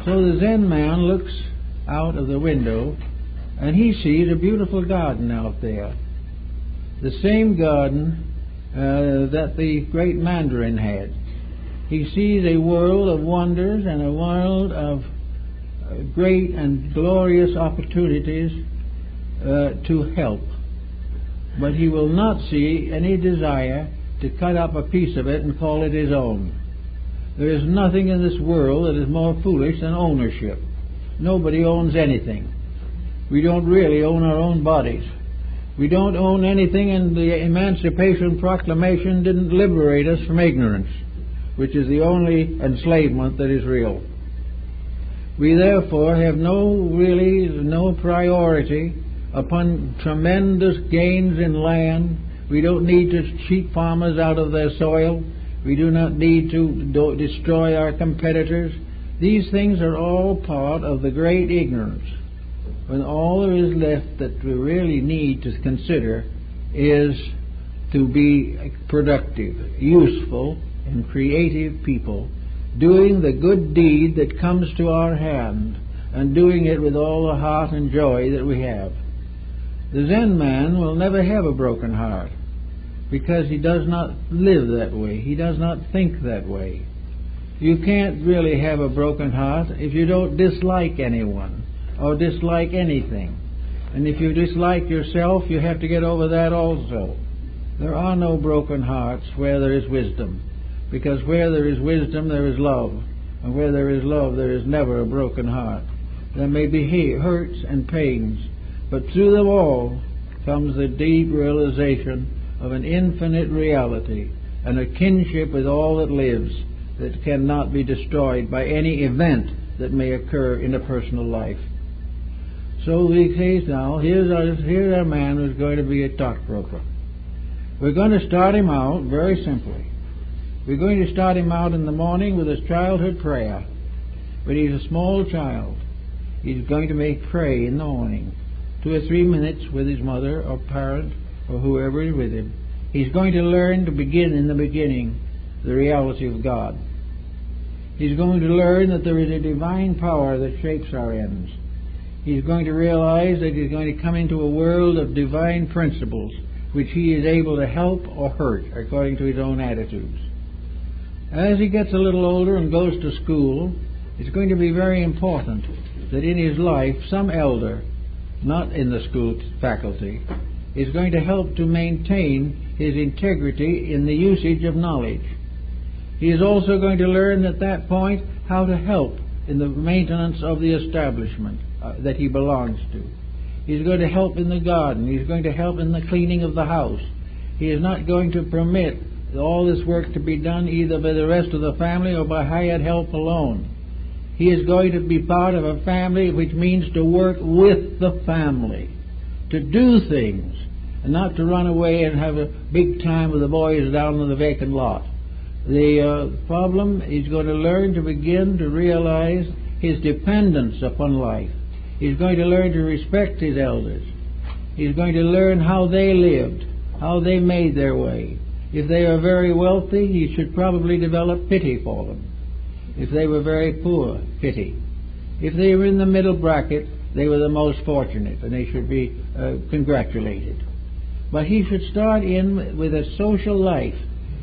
So the Zen man looks out of the window and he sees a beautiful garden out there. The same garden that the great Mandarin had. He sees a world of wonders and a world of great and glorious opportunities to help. But he will not see any desire to cut up a piece of it and call it his own. There is nothing in this world that is more foolish than ownership. Nobody owns anything. We don't really own our own bodies. We don't own anything, and the Emancipation Proclamation didn't liberate us from ignorance, which is the only enslavement that is real. We therefore have no priority upon tremendous gains in land. We don't need to cheat farmers out of their soil. We do not need to destroy our competitors. These things are all part of the great ignorance, when all there is left that we really need to consider is to be productive, useful, and creative people, doing the good deed that comes to our hand, and doing it with all the heart and joy that we have. The Zen man will never have a broken heart, because he does not live that way. He does not think that way. You can't really have a broken heart if you don't dislike anyone or dislike anything. And if you dislike yourself, you have to get over that also. There are no broken hearts where there is wisdom, because where there is wisdom there is love, and where there is love there is never a broken heart. There may be hurts and pains, but through them all comes the deep realization of an infinite reality and a kinship with all that lives that cannot be destroyed by any event that may occur in a personal life. So we say now, here's our man who's going to be a stockbroker. We're going to start him out very simply. We're going to start him out in the morning with his childhood prayer. When he's a small child, he's going to pray in the morning, 2 or 3 minutes with his mother or parent or whoever is with him. He's going to learn to begin in the beginning the reality of God. He's going to learn that there is a divine power that shapes our ends. He's going to realize that he's going to come into a world of divine principles which he is able to help or hurt according to his own attitudes. As he gets a little older and goes to school, it's going to be very important that in his life some elder, not in the school faculty, is going to help to maintain his integrity in the usage of knowledge. He is also going to learn at that point how to help in the maintenance of the establishment that he belongs to. He's going to help in the garden. He's going to help in the cleaning of the house. He is not going to permit all this work to be done either by the rest of the family or by hired help alone. He is going to be part of a family, which means to work with the family, to do things, and not to run away and have a big time with the boys down in the vacant lot. The problem is going to learn to begin to realize his dependence upon life. He's going to learn to respect his elders. He's going to learn how they lived, how they made their way. If they are very wealthy, he should probably develop pity for them. If they were very poor, pity. If they were in the middle bracket, they were the most fortunate, and they should be congratulated. But he should start in with a social life,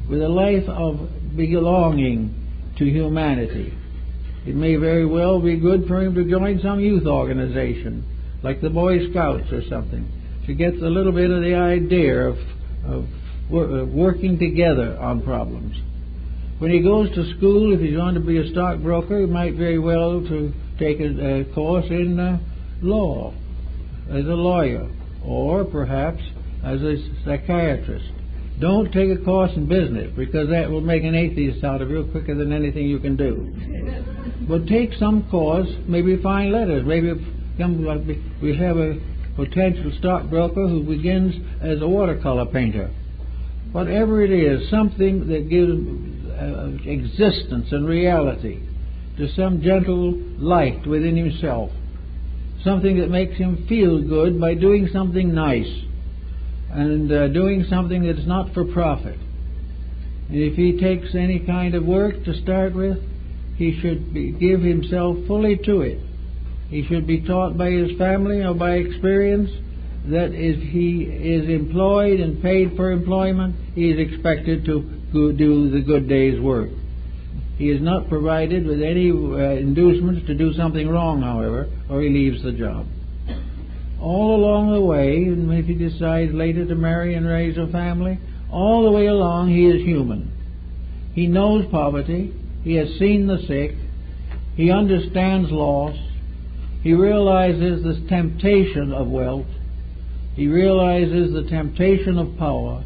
with a life of belonging to humanity. It may very well be good for him to join some youth organization, like the Boy Scouts or something, to get a little bit of the idea of working together on problems. When he goes to school, if he's going to be a stockbroker, he might very well to take a course in law, as a lawyer, or perhaps as a psychiatrist. Don't take a course in business, because that will make an atheist out of you quicker than anything you can do. But take some course, maybe fine letters. Maybe we have a potential stockbroker who begins as a watercolor painter. Whatever it is, something that gives existence and reality to some gentle light within himself. Something that makes him feel good by doing something nice and doing something that's not for profit. And if he takes any kind of work to start with, he should give himself fully to it. He should be taught by his family or by experience that if he is employed and paid for employment, he is expected to do the good day's work. He is not provided with any inducements to do something wrong, however, or he leaves the job. All along the way, and if he decides later to marry and raise a family, all the way along he is human. He knows poverty. He has seen the sick. He understands loss. He realizes the temptation of wealth. He realizes the temptation of power,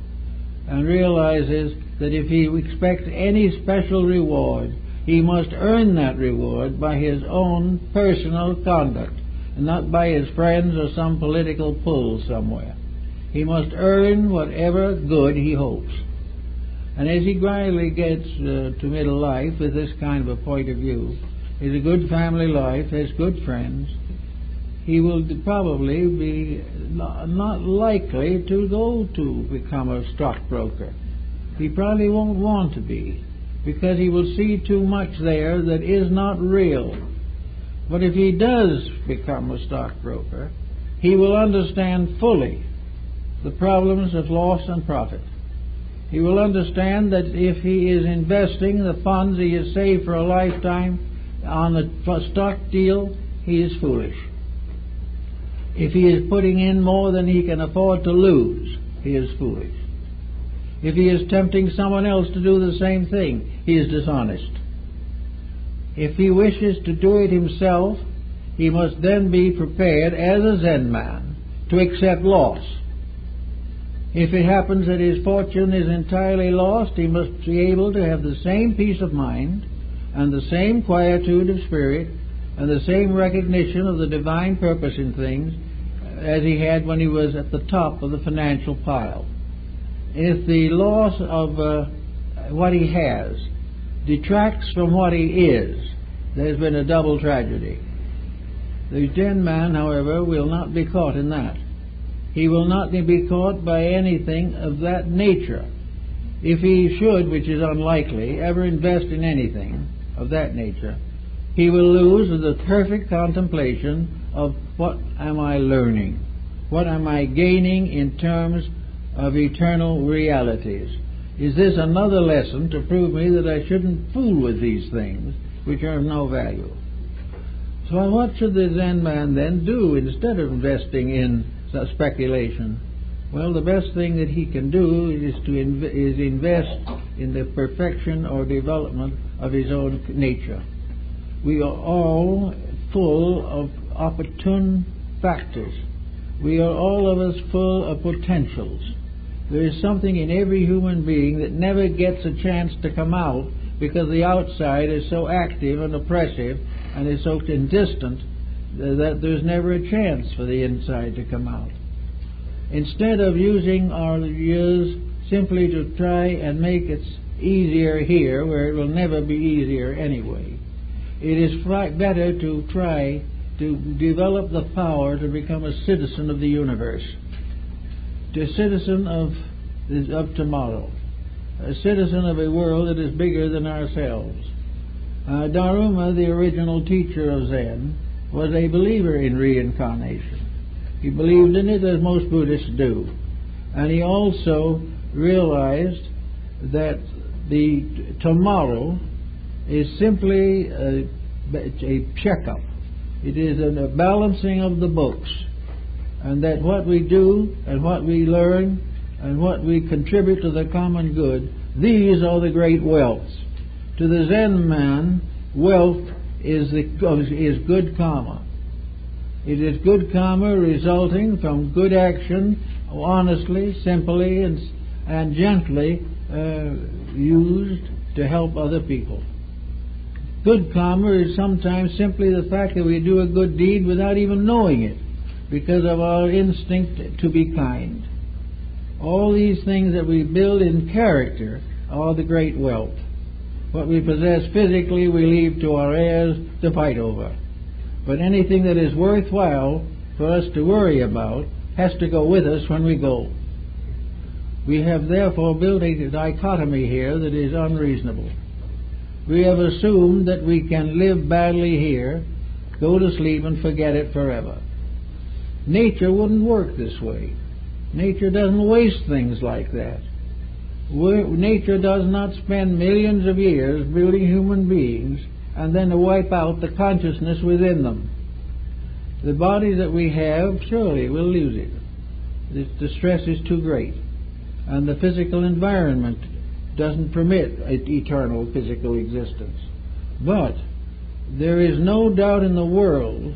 and realizes that if he expects any special reward, he must earn that reward by his own personal conduct, and not by his friends or some political pull somewhere. He must earn whatever good he hopes. And as he gradually gets to middle life with this kind of a point of view, has a good family life, has good friends, he will probably be not likely to go to become a stockbroker. He probably won't want to be, because he will see too much there that is not real. But if he does become a stockbroker, he will understand fully the problems of loss and profit. He will understand that if he is investing the funds he has saved for a lifetime on a stock deal, he is foolish. If he is putting in more than he can afford to lose, he is foolish. If he is tempting someone else to do the same thing, he is dishonest. If he wishes to do it himself, he must then be prepared as a Zen man to accept loss. If it happens that his fortune is entirely lost, he must be able to have the same peace of mind and the same quietude of spirit and the same recognition of the divine purpose in things as he had when he was at the top of the financial pile. If the loss of what he has detracts from what he is, there's been a double tragedy. The Zen man, however, will not be caught in that. He will not be caught by anything of that nature. If he should, which is unlikely, ever invest in anything of that nature, he will lose the perfect contemplation of what am I learning? What am I gaining in terms of eternal realities? Is this another lesson to prove me that I shouldn't fool with these things which are of no value? So what should the Zen man then do instead of investing in speculation? Well, the best thing that he can do is to invest in the perfection or development of his own nature. We are all full of opportune factors. We are all of us full of potentials. There is something in every human being that never gets a chance to come out because the outside is so active and oppressive and is so distant that there's never a chance for the inside to come out. Instead of using our years simply to try and make it easier here, where it will never be easier anyway, it is better to try to develop the power to become a citizen of the universe, a citizen of tomorrow, a citizen of a world that is bigger than ourselves. Daruma, the original teacher of Zen, was a believer in reincarnation. He believed in it as most Buddhists do. And he also realized that the tomorrow is simply a checkup. It is a balancing of the books. And that what we do and what we learn and what we contribute to the common good, these are the great wealths. To the Zen man, wealth is good karma. It is good karma resulting from good action, honestly, simply, and gently used to help other people. Good karma is sometimes simply the fact that we do a good deed without even knowing it, because of our instinct to be kind. All these things that we build in character are the great wealth. What we possess physically we leave to our heirs to fight over. But anything that is worthwhile for us to worry about has to go with us when we go. We have therefore built a dichotomy here that is unreasonable. We have assumed that we can live badly here, go to sleep and forget it forever. Nature wouldn't work this way. Nature doesn't waste things like that. Nature does not spend millions of years building human beings and then to wipe out the consciousness within them. The body that we have surely will lose it. The stress is too great, and the physical environment doesn't permit an eternal physical existence. But there is no doubt in the world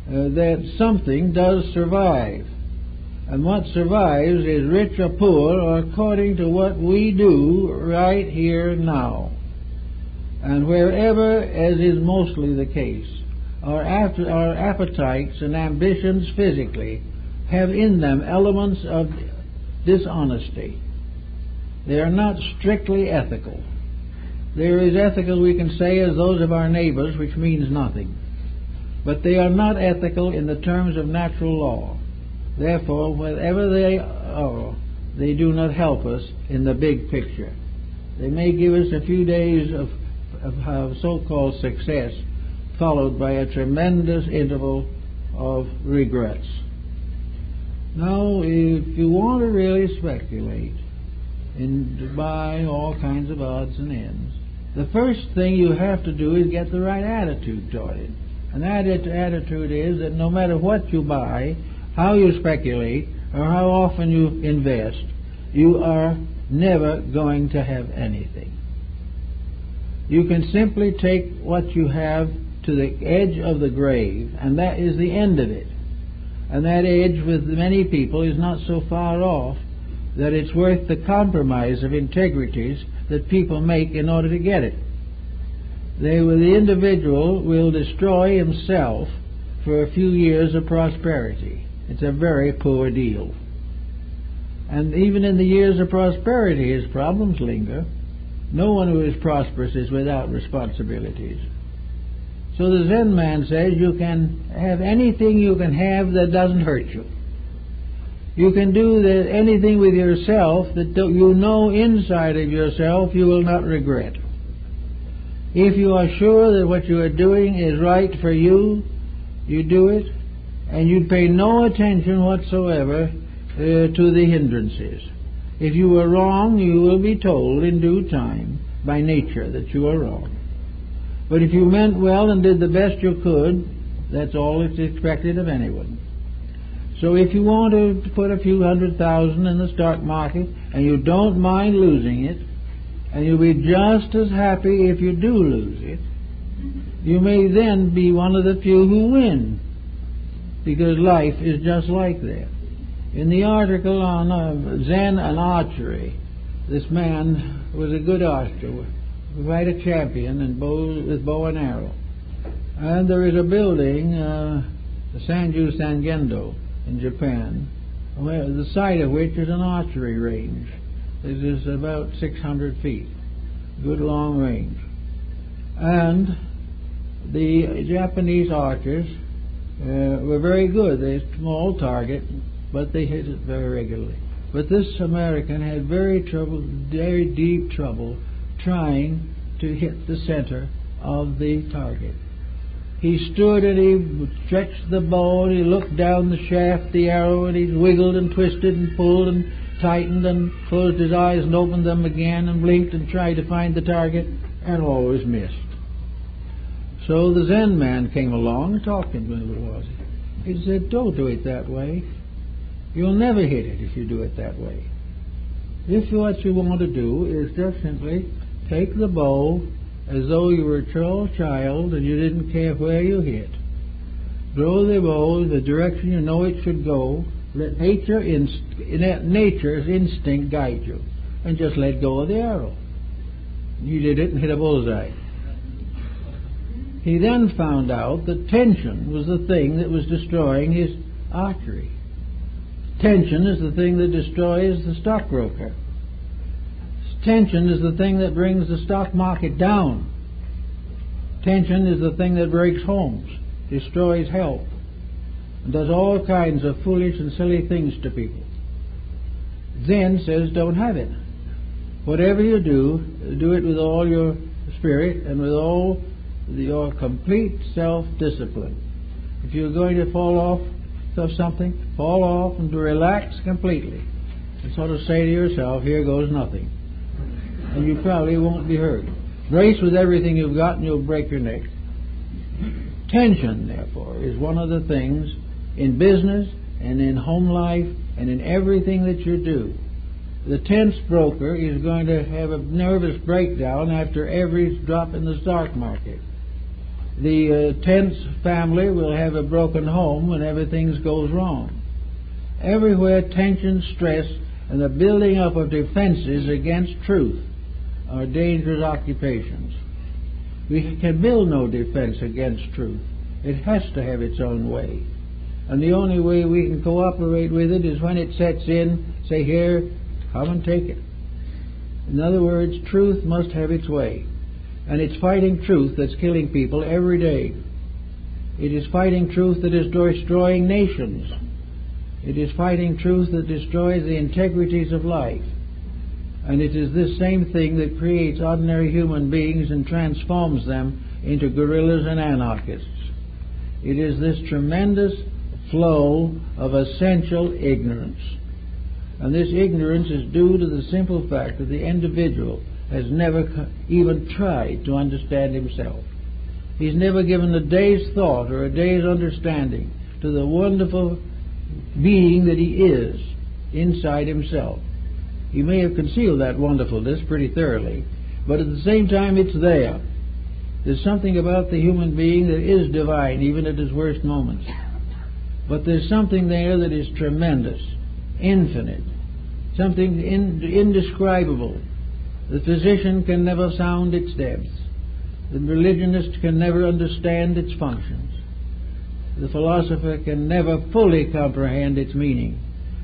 that something does survive. And what survives is rich or poor, or according to what we do right here now. And wherever, as is mostly the case, our appetites and ambitions physically have in them elements of dishonesty. They are not strictly ethical. They are as ethical, we can say, as those of our neighbors, which means nothing. But they are not ethical in the terms of natural law. Therefore, whatever they are, they do not help us in the big picture. They may give us a few days of so-called success, followed by a tremendous interval of regrets. Now, if you want to really speculate and buy all kinds of odds and ends, the first thing you have to do is get the right attitude toward it. And that attitude is that no matter what you buy, how you speculate, or how often you invest, you are never going to have anything. You can simply take what you have to the edge of the grave, and that is the end of it. And that edge with many people is not so far off that it's worth the compromise of integrities that people make in order to get it. The individual will destroy himself for a few years of prosperity. It's a very poor deal. And even in the years of prosperity, his problems linger. No one who is prosperous is without responsibilities. So the Zen man says you can have anything you can have that doesn't hurt you. You can do anything with yourself that you know inside of yourself you will not regret. If you are sure that what you are doing is right for you, you do it, and you pay no attention whatsoever to the hindrances. If you are wrong, you will be told in due time by nature that you are wrong. But if you meant well and did the best you could, that's all that's expected of anyone. So if you want to put a few $100,000 in the stock market and you don't mind losing it, and you'll be just as happy if you do lose it, you may then be one of the few who win, because life is just like that. In the article on Zen and archery, this man was a good archer, quite a champion in with bow and arrow. And there is a building, the Sanju Sangendo in Japan, where the site of which is an archery range. This is about 600 feet, good long range. And the Japanese archers were very good. They had a small target, but they hit it very regularly. But this American had very deep trouble trying to hit the center of the target. He stood and he stretched the bow and he looked down the shaft, the arrow, and he wiggled and twisted and pulled and tightened and closed his eyes and opened them again and blinked and tried to find the target and always missed. So the Zen man came along and talked to him a little while. He said, "Don't do it that way. You'll never hit it if you do it that way. If what you want to do is just simply take the bow as though you were a small child and you didn't care where you hit. Throw the bow the direction you know it should go. Let nature's instinct guide you, and just let go of the arrow." You did it and hit a bullseye. He then found out that tension was the thing that was destroying his archery. Tension is the thing that destroys the stockbroker. Tension is the thing that brings the stock market down. Tension is the thing that breaks homes, destroys health, and does all kinds of foolish and silly things to people. Zen says don't have it. Whatever you do, do it with all your spirit and with all your complete self-discipline. If you're going to fall off of something, fall off and relax completely. And sort of say to yourself, here goes nothing. And you probably won't be hurt. Race with everything you've got and you'll break your neck. Tension, therefore, is one of the things in business and in home life and in everything that you do. The tense broker is going to have a nervous breakdown after every drop in the stock market. The tense family will have a broken home when everything goes wrong. Everywhere tension, stress, and the building up of defenses against truth are dangerous occupations. We can build no defense against truth. It has to have its own way. And the only way we can cooperate with it is when it sets in, say, here, come and take it. In other words, truth must have its way. And it's fighting truth that's killing people every day. It is fighting truth that is destroying nations. It is fighting truth that destroys the integrities of life. And it is this same thing that creates ordinary human beings and transforms them into guerrillas and anarchists. It is this tremendous flow of essential ignorance. And this ignorance is due to the simple fact that the individual has never even tried to understand himself. He's never given a day's thought or a day's understanding to the wonderful being that he is inside himself. He may have concealed that wonderfulness pretty thoroughly, but at the same time it's there. There's something about the human being that is divine, even at his worst moments. But there's something there that is tremendous, infinite, something indescribable. The physician can never sound its depths. The religionist can never understand its functions. The philosopher can never fully comprehend its meaning.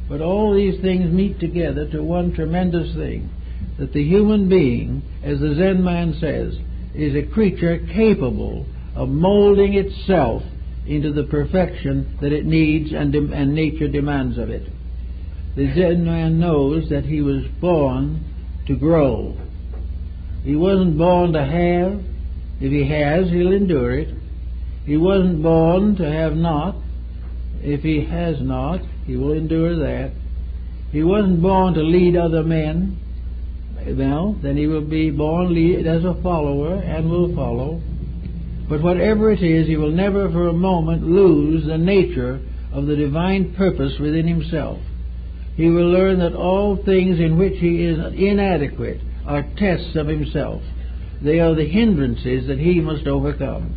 But all these things meet together to one tremendous thing, that the human being, as the Zen man says, is a creature capable of molding itself into the perfection that it needs and nature demands of it. The Zen man knows that he was born to grow. He wasn't born to have, If he has, he'll endure it. He wasn't born to have not. If he has not, he will endure that. He wasn't born to lead other men. Well, then he will be born lead as a follower and will follow. But whatever it is, he will never for a moment lose the nature of the divine purpose within himself. He will learn that all things in which he is inadequate are tests of himself. They are the hindrances that he must overcome.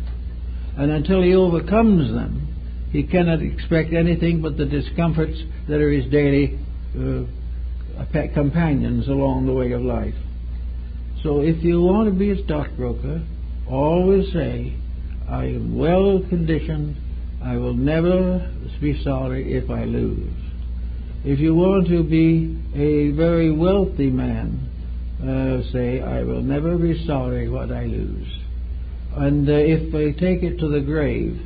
And until he overcomes them, he cannot expect anything but the discomforts that are his daily companions along the way of life. So if you want to be a stockbroker, always say, I am well conditioned, I will never be sorry if I lose. If you want to be a very wealthy man, say, I will never be sorry what I lose. And if I take it to the grave,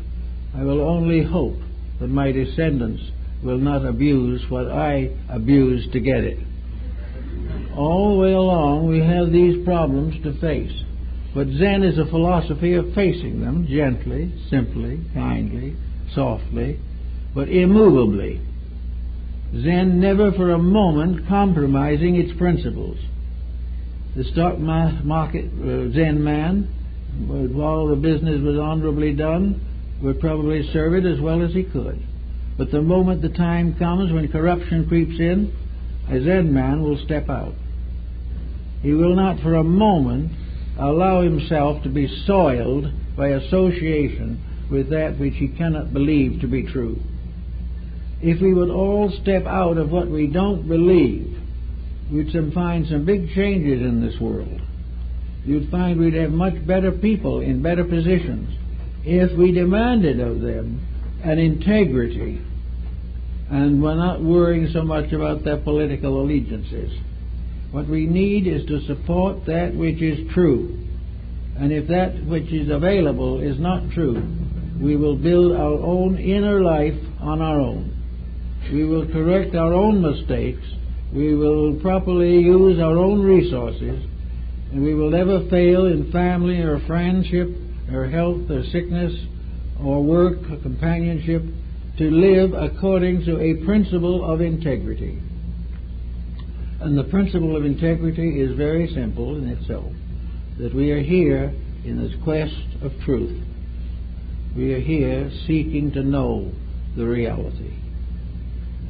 I will only hope that my descendants will not abuse what I abused to get it. All the way along we have these problems to face. But Zen is a philosophy of facing them gently, simply, kindly, softly, but immovably. Zen never for a moment compromising its principles. The stock market Zen man, while the business was honorably done, would probably serve it as well as he could. But the moment the time comes when corruption creeps in, a Zen man will step out. He will not for a moment allow himself to be soiled by association with that which he cannot believe to be true. If we would all step out of what we don't believe, we'd find some big changes in this world. You'd find we'd have much better people in better positions if we demanded of them an integrity and we're not worrying so much about their political allegiances. What we need is to support that which is true. And if that which is available is not true, we will build our own inner life on our own. We will correct our own mistakes. We will properly use our own resources. And we will never fail in family or friendship or health or sickness or work or companionship to live according to a principle of integrity. And the principle of integrity is very simple in itself, that we are here in this quest of truth. We are here seeking to know the reality.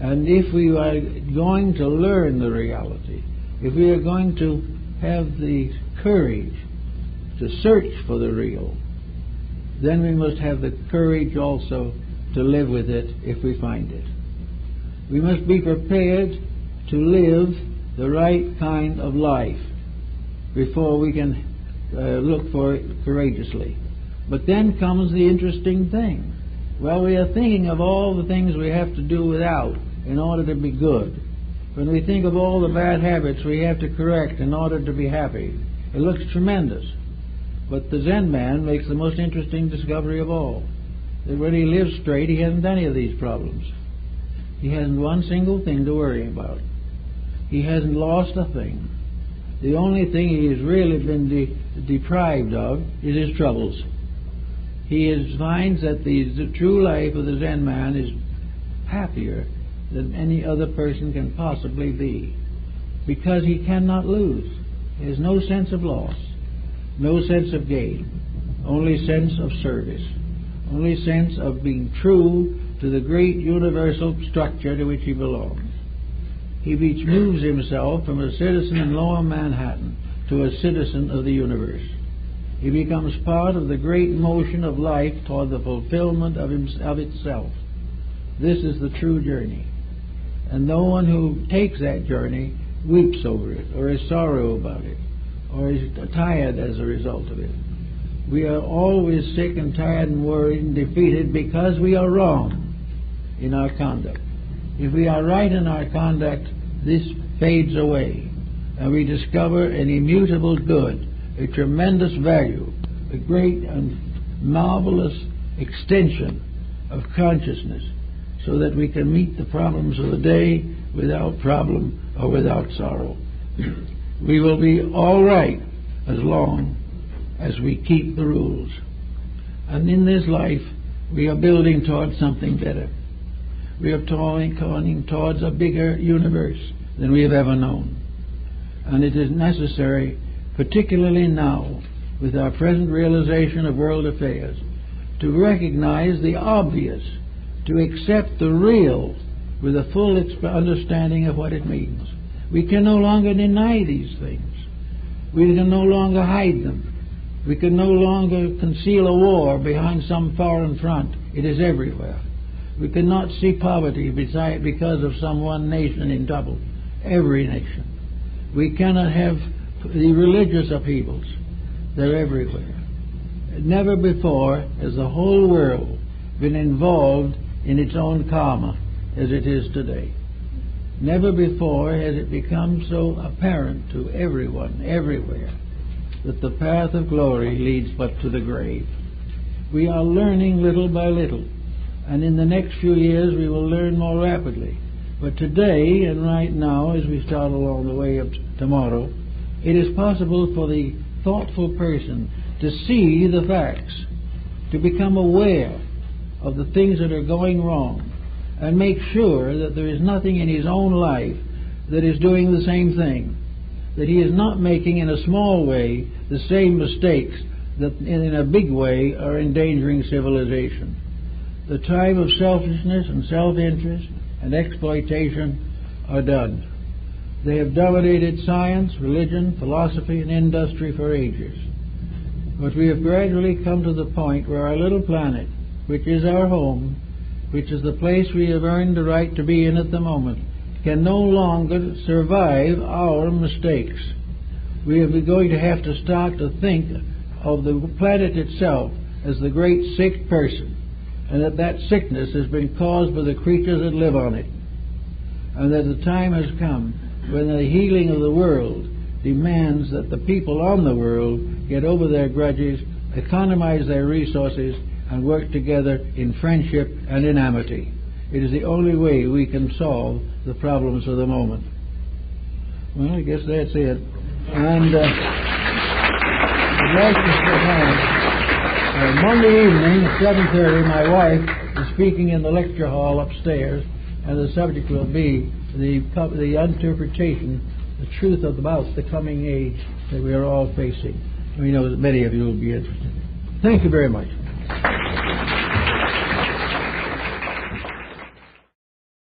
And if we are going to learn the reality, if we are going to have the courage to search for the real, then we must have the courage also to live with it if we find it. We must be prepared to live the right kind of life before we can look for it courageously. But then comes the interesting thing. Well, we are thinking of all the things we have to do without in order to be good. When we think of all the bad habits we have to correct in order to be happy, it looks tremendous. But the Zen man makes the most interesting discovery of all, that when he lives straight, he hasn't any of these problems. He hasn't one single thing to worry about. He hasn't lost a thing. The only thing he has really been deprived of is his troubles. He finds that the true life of the Zen man is happier than any other person can possibly be, because he cannot lose. He has no sense of loss, no sense of gain, only sense of service, only sense of being true to the great universal structure to which he belongs. He moves himself from a citizen in Lower Manhattan to a citizen of the universe. He becomes part of the great motion of life toward the fulfillment of itself. This is the true journey. And no one who takes that journey weeps over it, or is sorrow about it, or is tired as a result of it. We are always sick and tired and worried and defeated because we are wrong in our conduct. If we are right in our conduct, this fades away, and we discover an immutable good, a tremendous value, a great and marvelous extension of consciousness, so that we can meet the problems of the day without problem or without sorrow. We will be all right as long as we keep the rules. And in this life, we are building towards something better. We are turning towards a bigger universe than we have ever known. And it is necessary, particularly now, with our present realization of world affairs, to recognize the obvious, to accept the real with a full understanding of what it means. We can no longer deny these things. We can no longer hide them. We can no longer conceal a war behind some foreign front. It is everywhere. We cannot see poverty because of some one nation in trouble. Every nation. We cannot have the religious upheavals. They're everywhere. Never before has the whole world been involved in its own karma as it is today. Never before has it become so apparent to everyone, everywhere, that the path of glory leads but to the grave. We are learning little by little, and in the next few years we will learn more rapidly. But today and right now, as we start along the way up tomorrow, it is possible for the thoughtful person to see the facts, to become aware of the things that are going wrong, and make sure that there is nothing in his own life that is doing the same thing, that he is not making in a small way the same mistakes that in a big way are endangering civilization. The time of selfishness and self-interest and exploitation are done. They have dominated science, religion, philosophy, and industry for ages. But we have gradually come to the point where our little planet, which is our home, which is the place we have earned the right to be in at the moment, can no longer survive our mistakes. We are going to have to start to think of the planet itself as the great sick person, and that sickness has been caused by the creatures that live on it, and that the time has come when the healing of the world demands that the people on the world get over their grudges, economize their resources, and work together in friendship and in amity. It is the only way we can solve the problems of the moment. Well, I guess that's it. And I'd like to say, Monday evening at 7:30, my wife is speaking in the lecture hall upstairs, and the subject will be the interpretation, the truth about the coming age that we are all facing. We know that many of you will be interested. Thank you very much.